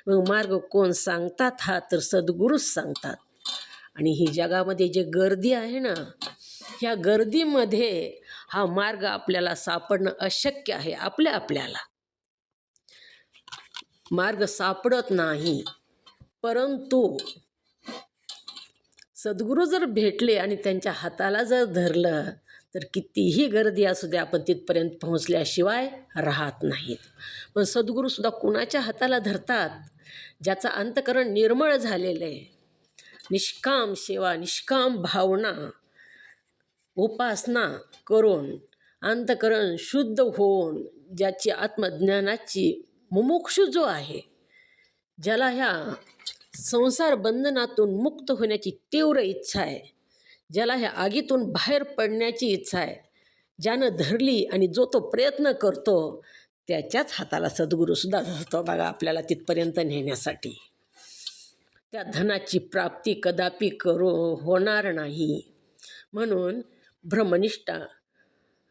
मग मार्ग कोण सांगतात? हा तर सद्गुरूच सांगतात. आणि ही जगामध्ये जे गर्दी आहे ना, ह्या गर्दीमध्ये हा मार्ग आपल्याला सापडणं अशक्य आहे. आपल्याला मार्ग सापडत नाही. परंतु सद्गुरू जर भेटले आणि त्यांच्या हाताला जर धरलं तर कितीही गर्दी असू दे, आपण तिथपर्यंत पोहोचल्याशिवाय राहत नाहीत. पण सद्गुरूसुद्धा कुणाच्या हाताला धरतात? ज्याचं अंतःकरण निर्मळ झालेलं आहे, निष्काम सेवा, निष्काम भावना, उपासना करून अंतःकरण शुद्ध होऊन, ज्याची आत्मज्ञानाची मुमुक्षू जो आहे, ज्याला ह्या संसार बंधनातून मुक्त होण्याची तीव्र इच्छा आहे, ज्याला ह्या आगीतून बाहेर पडण्याची इच्छा आहे, ज्यानं धरली आणि जो तो प्रयत्न करतो, त्याच्याच हाताला सद्गुरूसुद्धा धरतो बघा आपल्याला तिथपर्यंत नेण्यासाठी. त्या धनाची प्राप्ती कदापि होणार नाही. म्हणून ब्रह्मनिष्ठा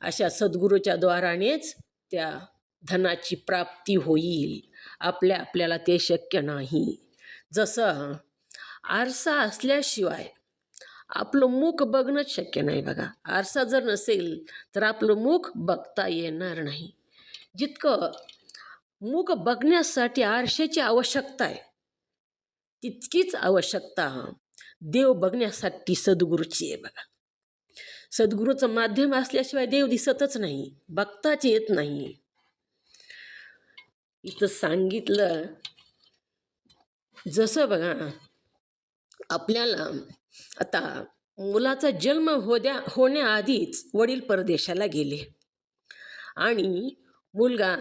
अशा सद्गुरूच्या द्वारानेच त्या धनाची प्राप्ती होईल. आपल्याला ते शक्य नाही. जसं आरसा असल्याशिवाय आपलं मुख बघणंच शक्य नाही बघा. आरसा जर नसेल तर आपलं मुख बघता येणार नाही. जितकं मुख बघण्यासाठी आरशाची आवश्यकता आहे, तितकीच आवश्यकता देव बघण्यासाठी सद्गुरूची आहे बघा. सद्गुरूचं माध्यम असल्याशिवाय देव दिसतच नाही, बघताच येत नाही. इथं सांगितलं जसं बघा, आपल्याला आता मुलाचा जन्म होण्याआधीच वडील परदेशाला गेले आणि मुलगा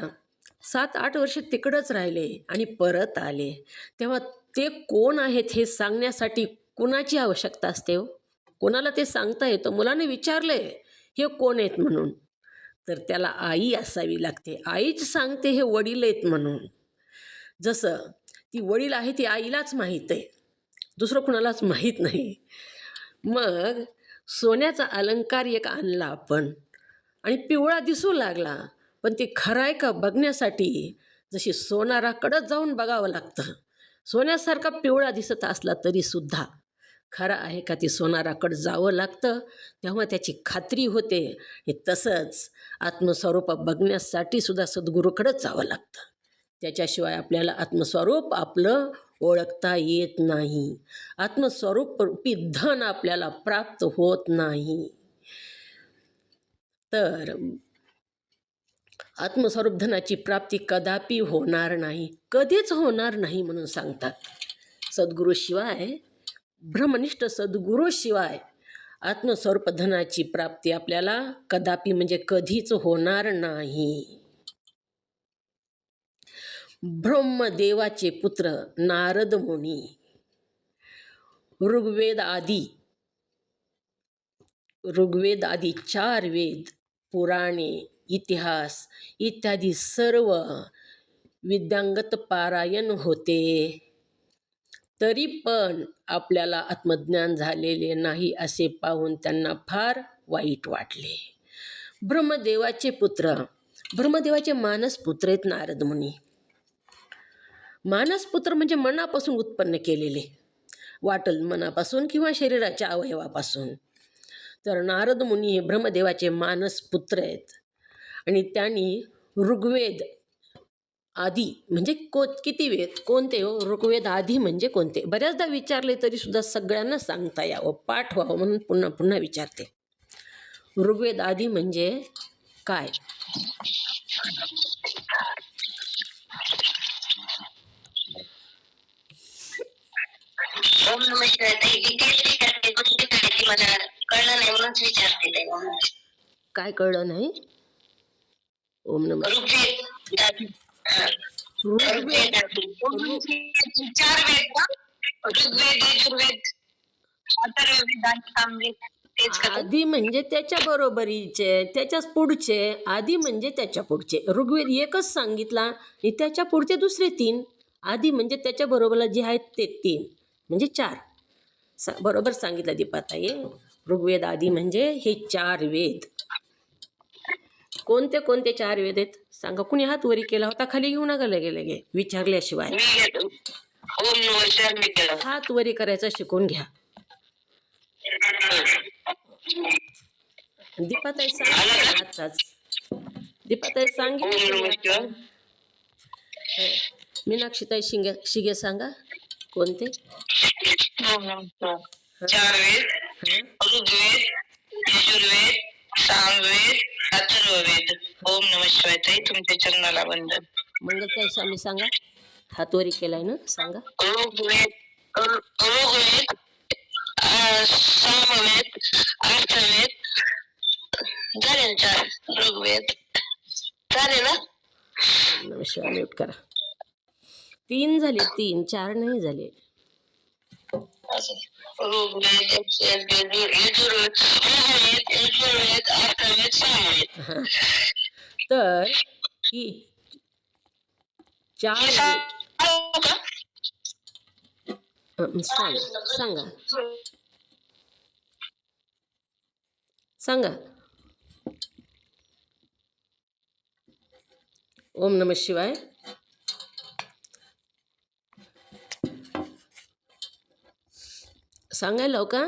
7-8 वर्ष तिकडंच राहिले आणि परत आले, तेव्हा ते कोण आहेत हे सांगण्यासाठी कुणाची आवश्यकता असते हो? कोणाला ते सांगता येतं? मुलाने विचारले हे कोण आहेत म्हणून, तर त्याला आई असावी लागते. आईच सांगते हे वडील आहेत म्हणून. जसं ती वडील आहे ती आईलाच माहीत आहे, दुसरं कुणालाच माहीत नाही. मग सोन्याचा अलंकार एक आणला आपण आणि पिवळा दिसू लागला, पण ते खरं आहे का बघण्यासाठी जशी सोनाराकडंच जाऊन बघावं लागतं. सोन्यासारखा पिवळा दिसत असला तरीसुद्धा खरं आहे का ते सोनाराकडं जावं लागतं, तेव्हा त्याची खात्री होते. हे तसंच आत्मस्वरूप बघण्यासाठी सुद्धा सद्गुरूकडंच जावं लागतं. त्याच्याशिवाय आपल्याला आत्मस्वरूप आपलं ओळखता येत नाही. आत्मस्वरूप रूपी धन आपल्याला प्राप्त होत नाही. तर आत्मस्वरूप धनाची प्राप्ती कदापि होणार नाही, कधीच होणार नाही म्हणून सांगतात. सद्गुरूशिवाय, ब्रह्मनिष्ठ सद्गुरूशिवाय आत्मस्वरूप धनाची प्राप्ती आपल्याला कदापि म्हणजे कधीच होणार नाही. ब्रह्मदेवाचे पुत्र नारद मुनी ऋग्वेद आदी 4 वेद, पुराणे, इतिहास इत्यादी सर्व विद्यांगत पारायण होते, तरी पण आपल्याला आत्मज्ञान झालेले नाही असे पाहून त्यांना फार वाईट वाटले. ब्रह्मदेवाचे मानसपुत्र आहेत नारद मुनी. मानसपुत्र म्हणजे मनापासून उत्पन्न केलेले, वाटल मनापासून किंवा शरीराच्या अवयवापासून. तर नारद मुनी हे ब्रह्मदेवाचे मानसपुत्र आहेत आणि त्यांनी ऋग्वेद आदी म्हणजे किती वेद कोणते हो? ऋग्वेद आदी म्हणजे कोणते? बऱ्याचदा विचारले तरीसुद्धा सगळ्यांना सांगता यावं, पाठ व्हावं म्हणून पुन्हा पुन्हा विचारते. ऋग्वेद आदी म्हणजे काय? काय कळलं नाही? ओम नमः आदी म्हणजे त्याच्या बरोबरीचे, त्याच्याच पुढचे. आदी म्हणजे त्याच्या पुढचे. ऋग्वेद एकच सांगितला आणि त्याच्या पुढचे दुसरे 3. आदी म्हणजे त्याच्या बरोबरला जे आहेत ते 3 म्हणजे 4. बरोबर सांगितलं दीपाताई. ऋग्वेद आदी म्हणजे हे 4 वेद. कोणते कोणते 4 वेद आहेत सांगा? कुणी हात वरी केला होता? खाली घेऊ नका लगे विचारल्याशिवाय. हात वरी करायचा शिकून घ्या. दीपाताई सांगितलं आताच. दीपाताई सांगितलं मी आता. हं. मीनाक्षीताई शिगे सांगा कोणते. चार वेद, हं? ऋग्वेद, यजुर्वेद, सामवेद, अथर्ववेद. ओम नमः शिवाय. ताई तुमच्या चरणाला वंदन. मंगलताई स्वामी सांगा. हातवरी केलाय ना, सांगा. ऋग्वेद, ऋग्वेद, सामवेद, अर्थवेद. झाले ना चार. ऋग्वेद झाले ना. शिवाय म्यूट करा. 3 झाले, 3 4 नाही झाले. ऋग्वेद, यजुर्वेद, अर्थवेद, सामवेद. तर ही 4 सांगा सांगा. ओम नमः शिवाय. सांगायला हो का.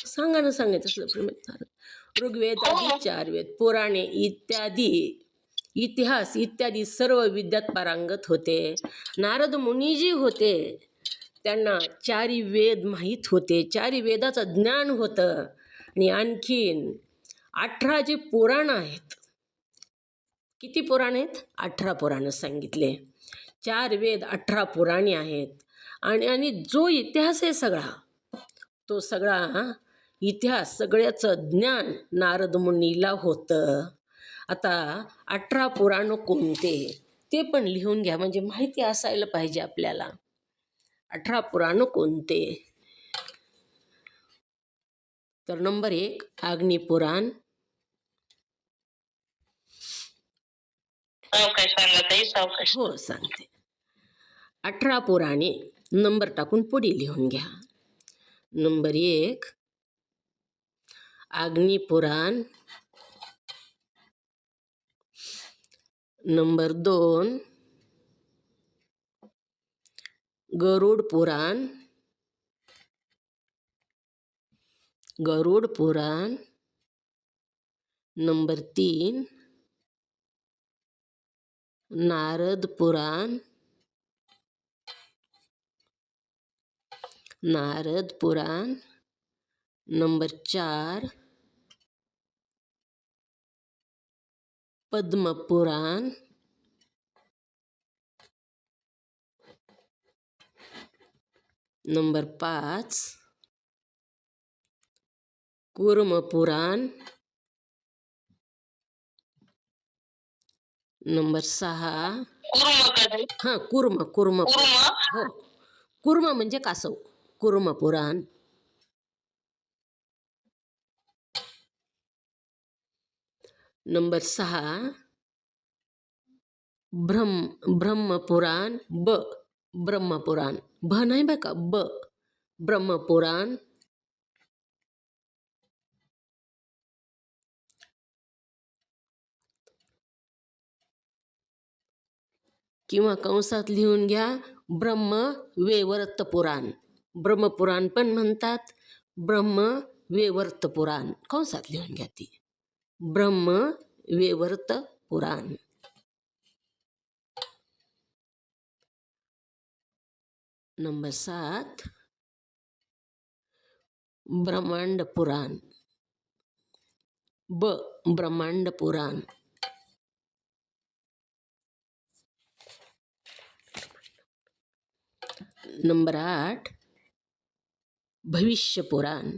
सांगा ना, सांगायचं असलं प्रेम. ऋग्वेद आदी 4 वेद, पुराणे इत्यादी, इतिहास इत्यादी सर्व विद्यात पारंगत होते. नारद मुनी होते, त्यांना 4 वेद माहीत होते. 4 वेदाचं ज्ञान होतं. आणि आणखीन 18 जे पुराण आहेत. किती पुराण आहेत? 18 पुराणं सांगितले. 4 वेद, 18 पुराणे आहेत. आणि जो इतिहास आहे सगळा, तो सगळा इतिहास, सगळ्याचं ज्ञान नारद मुनीला होतं. आता 18 पुराण कोणते ते पण लिहून घ्या, म्हणजे माहिती असायला पाहिजे आपल्याला. 18 पुराण कोणते. तर नंबर 1 अग्निपुराण. हो सांगते. 18 पुराणे नंबर टाकून पुढे लिहून घ्या. नंबर 1 अग्निपुराण. नंबर 2 गरुड पुराण. गरुड पुराण. नंबर 3 नारद पुराण. नारद पुराण. नंबर 4 पद्म पुराण. नंबर 5 कूर्म पुराण. नंबर 6 कूर्म हो, कूर्म म्हणजे कासव. कूर्म पुराण. नंबर 6 ब्रह्मपुराण. ब्रह्मपुराण. भ नाही बघा, ब्रह्मपुराण. किंवा कंसात लिहून घ्या ब्रह्मवैवर्त पुराण. ब्रह्मपुराण पण म्हणतात, ब्रह्मवैवर्त पुराण. कंसात लिहून घ्या ती. ब्रह्मवैवर्त पुराण. नंबर 7 ब्रह्मांड पुराण. ब्रह्मांड पुराण. नंबर 8 भविष्य पुराण.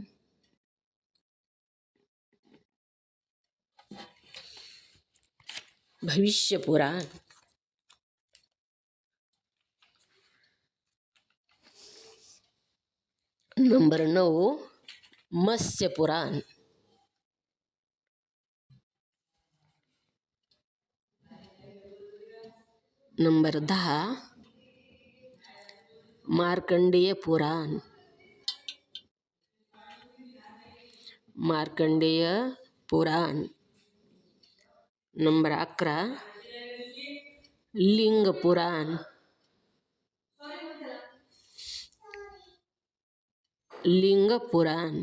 भविष्य पुराण. नंबर 9 मत्स्य पुराण. नंबर 10 मार्कंडेय पुराण. मार्कंडेय पुराण. नंबर 11 लिंग पुराण. लिंग पुराण.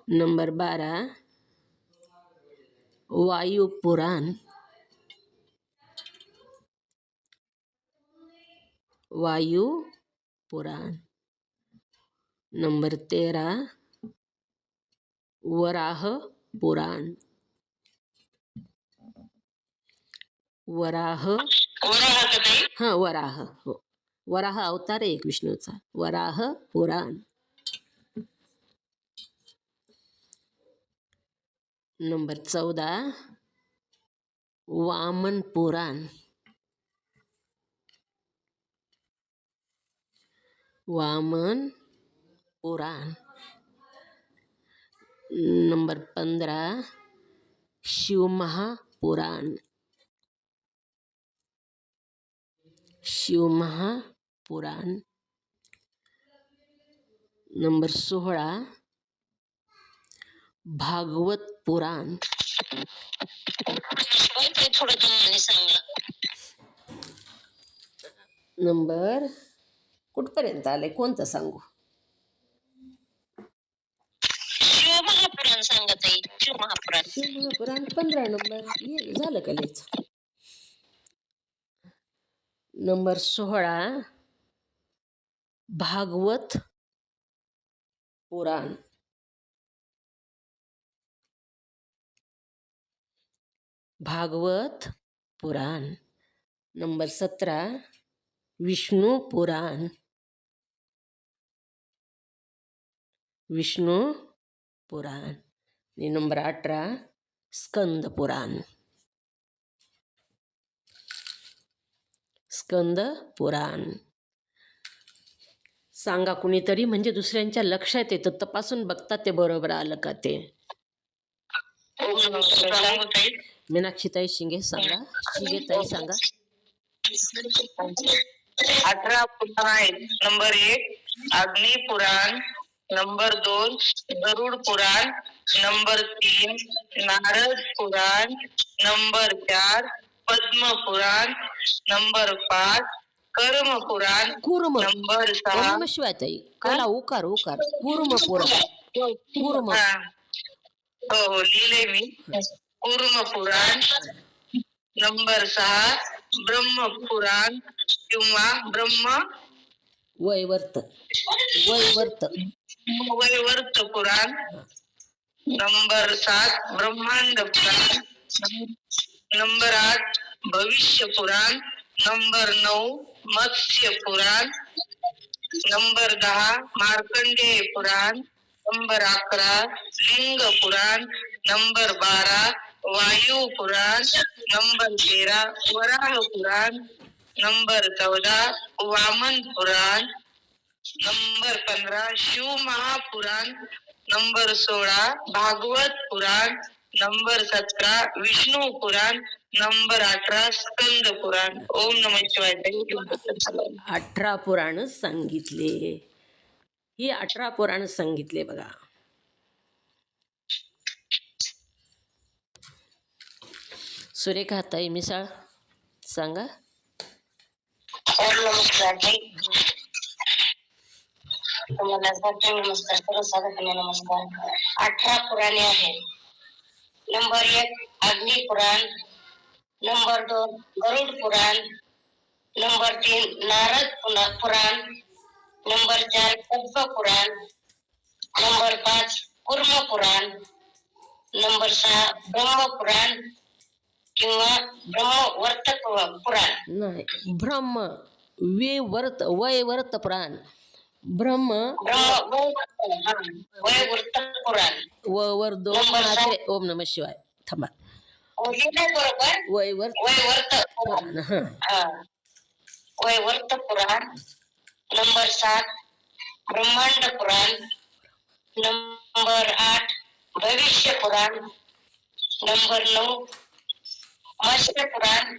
नंबर 12 वायु पुराण. वायु पुराण. नंबर 13 वराह पुराण. वराह हा वराह हो, वराह अवतार आहे एक विष्णूचा. वराह पुराण. नंबर 14 वामन पुराण. वामन पुराण. नंबर 15 शिवमहापुराण. शिवमहापुराण. नंबर 16 भागवत पुराण. नंबर कुठपर्यंत आले, कोणतं सांगू? शिवमहापुराण सांगत आहे. शिवमहापुराण. शिवमहापुराण 15 नंबर. ये झालं का लिहायचं? नंबर 16 भागवत पुराण. भागवत पुराण. नंबर 17 विष्णू पुराण. विष्णू पुराण. आणि नंबर 18 स्कंद पुराण. स्कंद पुराण. सांगा कुणीतरी, म्हणजे दुसऱ्यांच्या लक्षात येतं, तपासून बघता ते बरोबर आलं का ते. मीनाक्षीताई शिंगे सांगा. शिंगेताई सांगा. 18 पुराण आहेत. नंबर 1 अग्नी पुराण. नंबर 2 गरुड पुराण. नंबर 3 नारद पुराण. नंबर 4 पद्म पुराण. नंबर 5 कर्म पुराण. कूर्म. नंबर ओम 6 नमः शिवाय ताई. काला उकार उकार. कूर्म पुराण. कूर्म. हो लिहिले मी. कूर्म पुराण. नंबर 6 ब्रह्म पुराण किंवा ब्रह्म वैवर्त. वैवर्त. वैवर्त पुराण. नंबर 7 ब्रह्मांड पुराण. नंबर 8 भविष्य पुराण. नंबर 9 मत्स्य पुराण. नंबर 10 मार्कंडेय पुराण. नंबर 11 लिंग पुराण. नंबर 12 वायू पुराण. नंबर 13 वराह पुराण. नंबर 14 वामन पुराण. नंबर 15 शिव महापुराण. नंबर 16 भागवत पुराण. नंबर 17 विष्णू पुराण. नंबर 18 स्कंद पुराण. ओम नमः शिवाय. 18 पुराण सांगितले. ही 18 पुराण सांगितले बघा. सुरेखा ताई मिसाळ सांगा. ओम नमस्कार ताई. तुम्हाला नमस्कार. सर्वसाधारण नमस्कार. 18 पुराणे आहेत. नंबर 1 अग्नी पुराण. नंबर 2 गरुड पुराण. नंबर 3 नारद पुराण. नंबर 4 पद्म पुराण. नंबर 5 कूर्म पुराण. नंबर 6 ब्रह्म पुराण किंवा ब्रह्मवर्त पुराण. नाही, ब्रह्म वैवर्त. वैवर्त पुराण. ब्रह्म वैवर्त पुराण. वर 2 मात्रे. ओम नमः शिवाय. थांबा. वैवर्त पुराण. वैवर्त पुराण. नंबर 7 ब्रह्मांड पुराण. नंबर 8 भविष्य पुराण. नंबर 9 मत्स्य पुराण.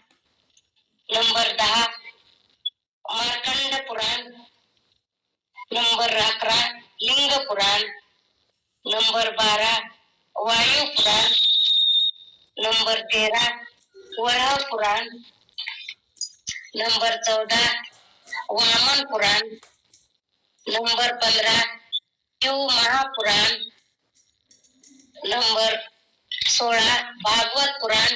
नंबर 10 मार्कंड पुराण. नंबर 11 लिंग पुराण. नंबर 12 वायू पुराण. नंबर 13 वराह पुराण. नंबर 14 वामन पुराण. नंबर 15 शिव महापुराण, नंबर 16 भागवत पुराण,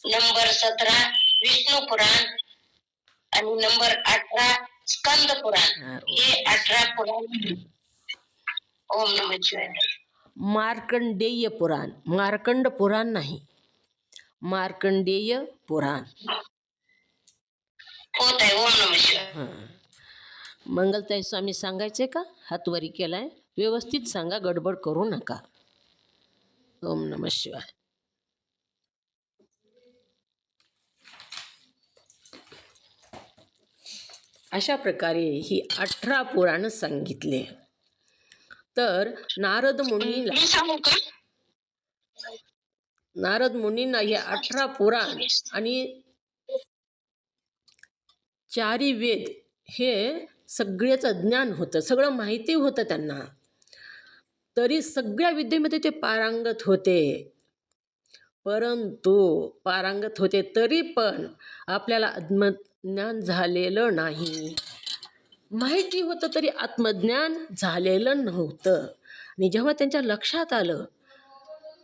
नंबर 17 विष्णू पुराण आणि नंबर 18 स्कंद पुराण. हे 18 पुराण. ओम नमः शिवाय. मार्कंडेय पुराण, मार्कंड पुराण नाही, मार्कंडेय पुराण. होत आहे. ओम नमः शिवाय. हां, मंगलताई स्वामी सांगायचे का? हात वरी केलाय, व्यवस्थित सांगा, गडबड करू नका. ओम नमः शिवाय. अशा प्रकारे ही 18 पुराण सांगितले. तर नारद मुनीला, मी सांगू का? नारद मुनींना हे 18 पुराण आणि 4 वेद हे सगळ्याचं ज्ञान होतं, सगळं माहिती होतं त्यांना. तरी सगळ्या विद्येमध्ये ते पारंगत होते. परंतु पारंगत होते तरी पण आपल्याला आत्मज्ञान झालेलं नाही. माहिती होतं तरी आत्मज्ञान झालेलं नव्हतं. आणि जेव्हा त्यांच्या लक्षात आलं,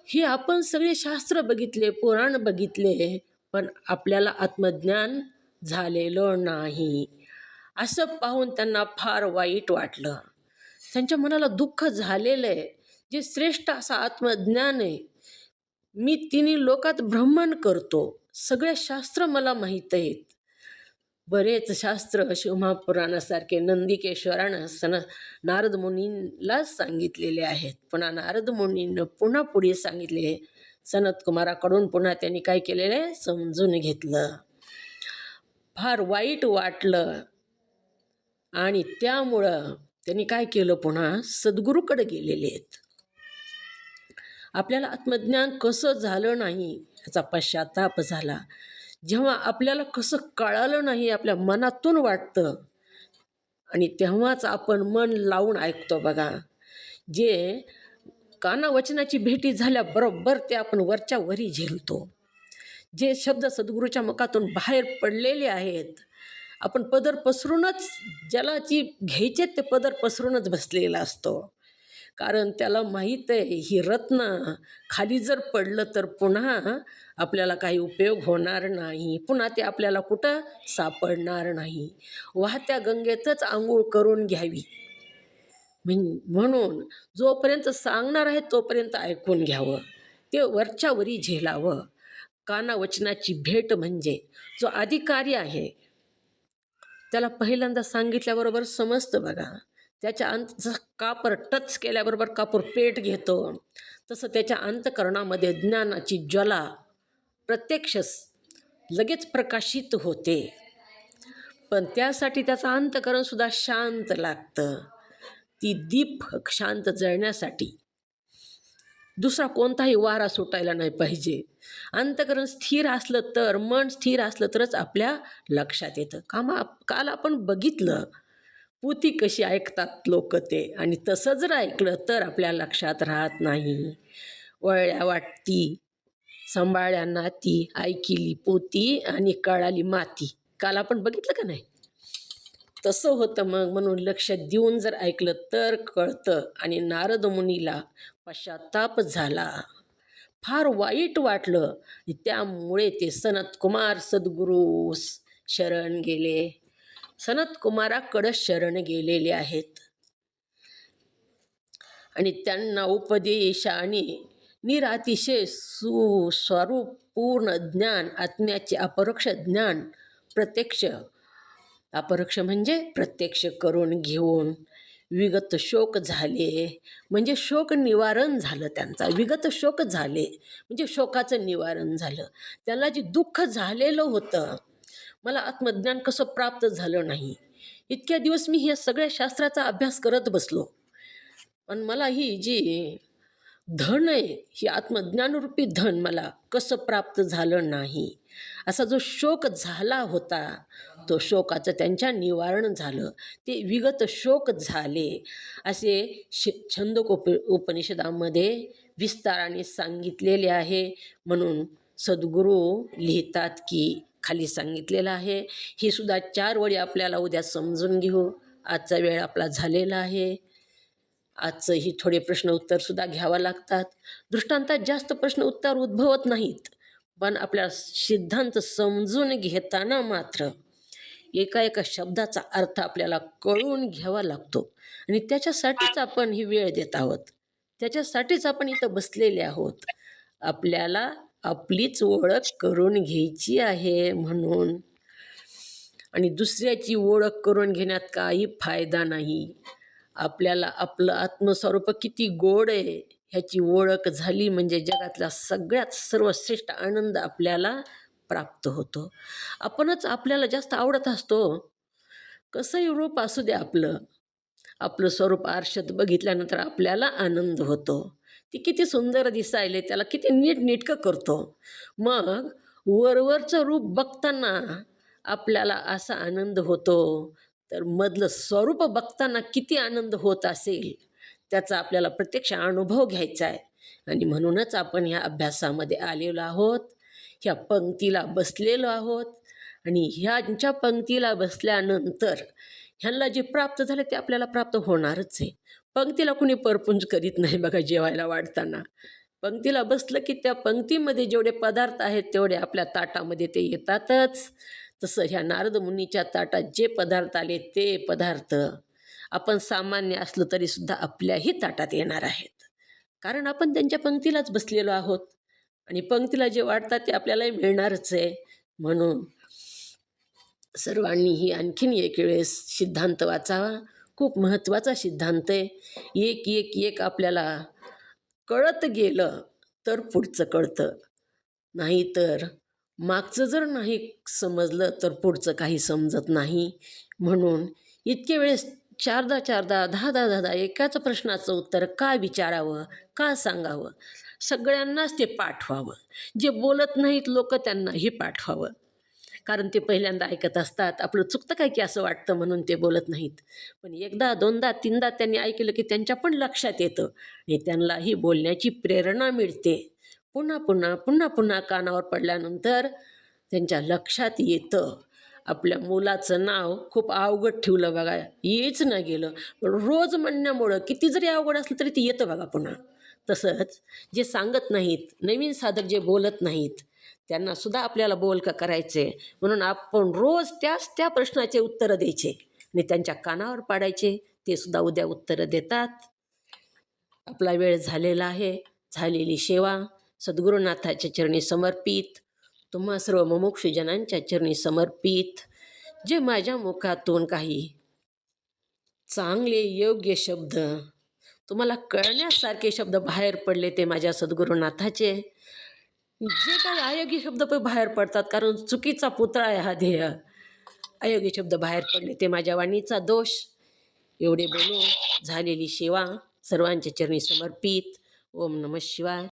हे आपण सगळे शास्त्र बघितले, पुराण बघितले, पण आपल्याला आत्मज्ञान झालेलं नाही, असं पाहून त्यांना फार वाईट वाटलं. त्यांच्या मनाला दुःख झालेलं आहे. जे श्रेष्ठ असं आत्मज्ञान आहे, मी तिन्ही लोकात भ्रमण करतो, सगळे शास्त्र मला माहीत आहेत. बरेच शास्त्र शिवमहापुराणासारखे नंदिकेश्वरानं नारद मुनींना सांगितलेले आहेत. पुन्हा नारद मुनींना पुन्हा पुढे सांगितले. सनत कुमाराकडून पुन्हा त्यांनी काय केलेलं आहे, समजून घेतलं. फार वाईट वाटलं आणि त्यामुळं त्यांनी काय केलं, पुन्हा सद्गुरूकडे गेलेले आहेत. आपल्याला आत्मज्ञान कसं झालं नाही याचा पश्चाताप झाला. जेव्हा आपल्याला कसं कळालं नाही, आपल्या मनातून वाटतं आणि तेव्हाच आपण मन लावून ऐकतो बघा. जे कानावचनाची भेटी झाल्याबरोबर ते आपण वरच्या वरी झेलतो. जे शब्द सद्गुरूच्या मुखातून बाहेर पडलेले आहेत, आपण पदर पसरूनच, ज्याला जी घ्यायचे ते पदर पसरूनच बसलेला असतो. कारण त्याला माहीत आहे, ही रत्न खाली जर पडलं तर पुन्हा आपल्याला काही उपयोग होणार नाही, पुन्हा ते आपल्याला कुठं सापडणार नाही. वाहत्या गंगेतच आंघोळ करून घ्यावी. म्हणून जोपर्यंत सांगणार आहे तोपर्यंत ऐकून घ्यावं, ते वरच्या वरी झेलावं. कानावचनाची भेट म्हणजे जो अधिकारी आहे त्याला पहिल्यांदा सांगितल्याबरोबर समजतं बघा. त्याच्या जसं कापर टच केल्याबरोबर कापूर पेट घेतो, तसं त्याच्या अंतकरणामध्ये ज्ञानाची ज्वाला प्रत्यक्ष लगेच प्रकाशित होते. पण त्यासाठी त्याचं अंतकरणसुद्धा शांत लागतं. ती दीप शांत जळण्यासाठी दुसरा कोणताही वारा सुटायला नाही पाहिजे. अंतकरण स्थिर असलं तर, मन स्थिर असलं तरच आपल्या लक्षात येतं. काल आपण बघितलं पोथी कशी ऐकतात लोक ते, आणि तसं जर ऐकलं तर आपल्या लक्षात राहत नाही. वळल्या वाटती सांभाळल्या नाती, ऐकिली पोती आणि कळाली माती. काल आपण बघितलं का नाही? तसं होतं. म्हणून लक्ष देऊन जर ऐकलं तर कळतं. आणि नारद मुनीला पश्चाताप झाला, फार वाईट वाटलं आणि त्यामुळे ते सनत कुमार सद्गुरू शरण गेले. सनत कुमाराकडं शरण गेलेले आहेत आणि त्यांना उपदेश आणि निरातिशय सुस्वरूप पूर्ण ज्ञान, आत्म्याचे अपरोक्ष ज्ञान प्रत्यक्ष, अपरोक्ष म्हणजे प्रत्यक्ष करून घेऊन विगत शोक झाले. म्हणजे शोक निवारण झालं त्यांचा. विगत शोक झाले म्हणजे शोकाचं निवारण झालं. त्याला जे दुःख झालेलं होतं, मला आत्मज्ञान कसं प्राप्त झालं नाही, इतक्या दिवस मी हे सगळ्या शास्त्राचा अभ्यास करत बसलो, पण मला ही जी धन आहे, ही आत्मज्ञानरूपी धन मला कसं प्राप्त झालं नाही, असा जो शोक झाला होता, तो शोकाचं त्यांच्या निवारण झालं. ते विगत शोक झाले असे उपनिषदामध्ये विस्ताराने सांगितलेले आहे. म्हणून सद्गुरू लिहितात की खाली सांगितलेलं आहे. हे सुद्धा 4 वळी आपल्याला उद्या समजून घेऊ. आजचा वेळ आपला झालेला आहे. आजचंही थोडे प्रश्न उत्तरसुद्धा घ्यावं लागतात. दृष्टांतात जास्त प्रश्न उत्तर उद्भवत नाहीत, पण आपल्या सिद्धांत समजून घेताना मात्र एका एका शब्दाचा अर्थ आपल्याला कळून घ्यावा लागतो. आणि त्याच्यासाठीच आपण ही वेळ देत आहोत. त्याच्यासाठीच आपण इथं बसलेले आहोत. आपल्याला आपलीच ओळख करून घ्यायची आहे म्हणून. आणि दुसऱ्याची ओळख करून घेण्यात काही फायदा नाही. आपल्याला आपलं आत्मस्वरूप किती गोड आहे ह्याची ओळख झाली म्हणजे जगातला सगळ्यात सर्वश्रेष्ठ आनंद आपल्याला प्राप्त होतो. आपणच आपल्याला जास्त आवडत असतो. कसंही रूप असू दे आपलं, आपलं स्वरूप आरशात बघितल्यानंतर आपल्याला आनंद होतो. ती किती सुंदर दिसायले त्याला किती नीटनेटकं करतो. मग वरवरचं रूप बघताना आपल्याला असा आनंद होतो, तर मधलं स्वरूप बघताना किती आनंद होत असेल त्याचा आपल्याला प्रत्यक्ष अनुभव घ्यायचा आहे. आणि म्हणूनच आपण ह्या अभ्यासामध्ये आलेलो आहोत, ह्या पंक्तीला बसलेलो आहोत. आणि ह्यांच्या पंक्तीला बसल्यानंतर ह्यांना जे प्राप्त झालं ते आपल्याला प्राप्त होणारच आहे. पंक्तीला कुणी परपुंज करीत नाही बघा जेवायला वाढताना. पंक्तीला बसलं की त्या पंक्तीमध्ये जेवढे पदार्थ आहेत तेवढे आपल्या ताटामध्ये ते येतातच. तसं ह्या नारद मुनीच्या ताटात जे पदार्थ आले ते पदार्थ आपण सामान्य असलो तरीसुद्धा आपल्याही ताटात येणार आहेत. कारण आपण त्यांच्या पंक्तीलाच बसलेलो आहोत. आणि पंक्तीला जे वाढतात ते आपल्यालाही मिळणारच आहे. म्हणून सर्वांनीही आणखीन एक वेळेस सिद्धांत वाचावा. खूप महत्त्वाचा सिद्धांत आहे. एक एक एक आपल्याला कळत गेलं तर पुढचं कळतं, नाहीतर मागचं जर नाही समजलं तर पुढचं काही समजत नाही. म्हणून इतके वेळेस चारदा चारदा 10-10 एकाच प्रश्नाचं उत्तर का विचारावं, का सांगावं? सगळ्यांनाच ते पाठवावं. जे बोलत नाहीत लोक त्यांनाही पाठवावं. कारण ते पहिल्यांदा ऐकत असतात. आपलं चुकतं काय की असं वाटतं म्हणून ते बोलत नाहीत. पण एकदा दोनदा तीनदा त्यांनी ऐकलं की त्यांच्या पण लक्षात येतं आणि त्यांनाही बोलण्याची प्रेरणा मिळते. पुन्हा पुन्हा पुन्हा पुन्हा कानावर पडल्यानंतर त्यांच्या लक्षात येतं. आपल्या मुलाचं नाव खूप अवघड ठेवलं बघा, येच ना गेलं, पण रोज म्हणण्यामुळं किती जरी अवघड असलं तरी ते येतं बघा पुन्हा. तसंच जे सांगत नाहीत, नवीन साधक जे बोलत नाहीत त्यांनासुद्धा आपल्याला बोलकं करायचे. म्हणून आपण रोज त्या प्रश्नाचे उत्तरं द्यायचे आणि त्यांच्या कानावर पाडायचे. ते सुद्धा उद्या उत्तरं देतात. आपला वेळ झालेला आहे. झालेली सेवा सद्गुरुनाथाच्या चरणी समर्पित, तुम्हा सर्व मुमुक्षुजनांच्या चरणी समर्पित. जे माझ्या मुखातून काही चांगले योग्य शब्द तुम्हाला कळण्यासारखे शब्द बाहेर पडले ते माझ्या सद्गुरुनाथाचे. जे काही अयोग्य शब्द पण बाहेर पडतात, कारण चुकीचा पुतळा आहे हा ध्येय. अयोग्य शब्द बाहेर पडले ते माझ्या वाणीचा दोष. एवढे बोलून झालेली सेवा सर्वांच्या चरणी समर्पित. ओम नमः शिवाय.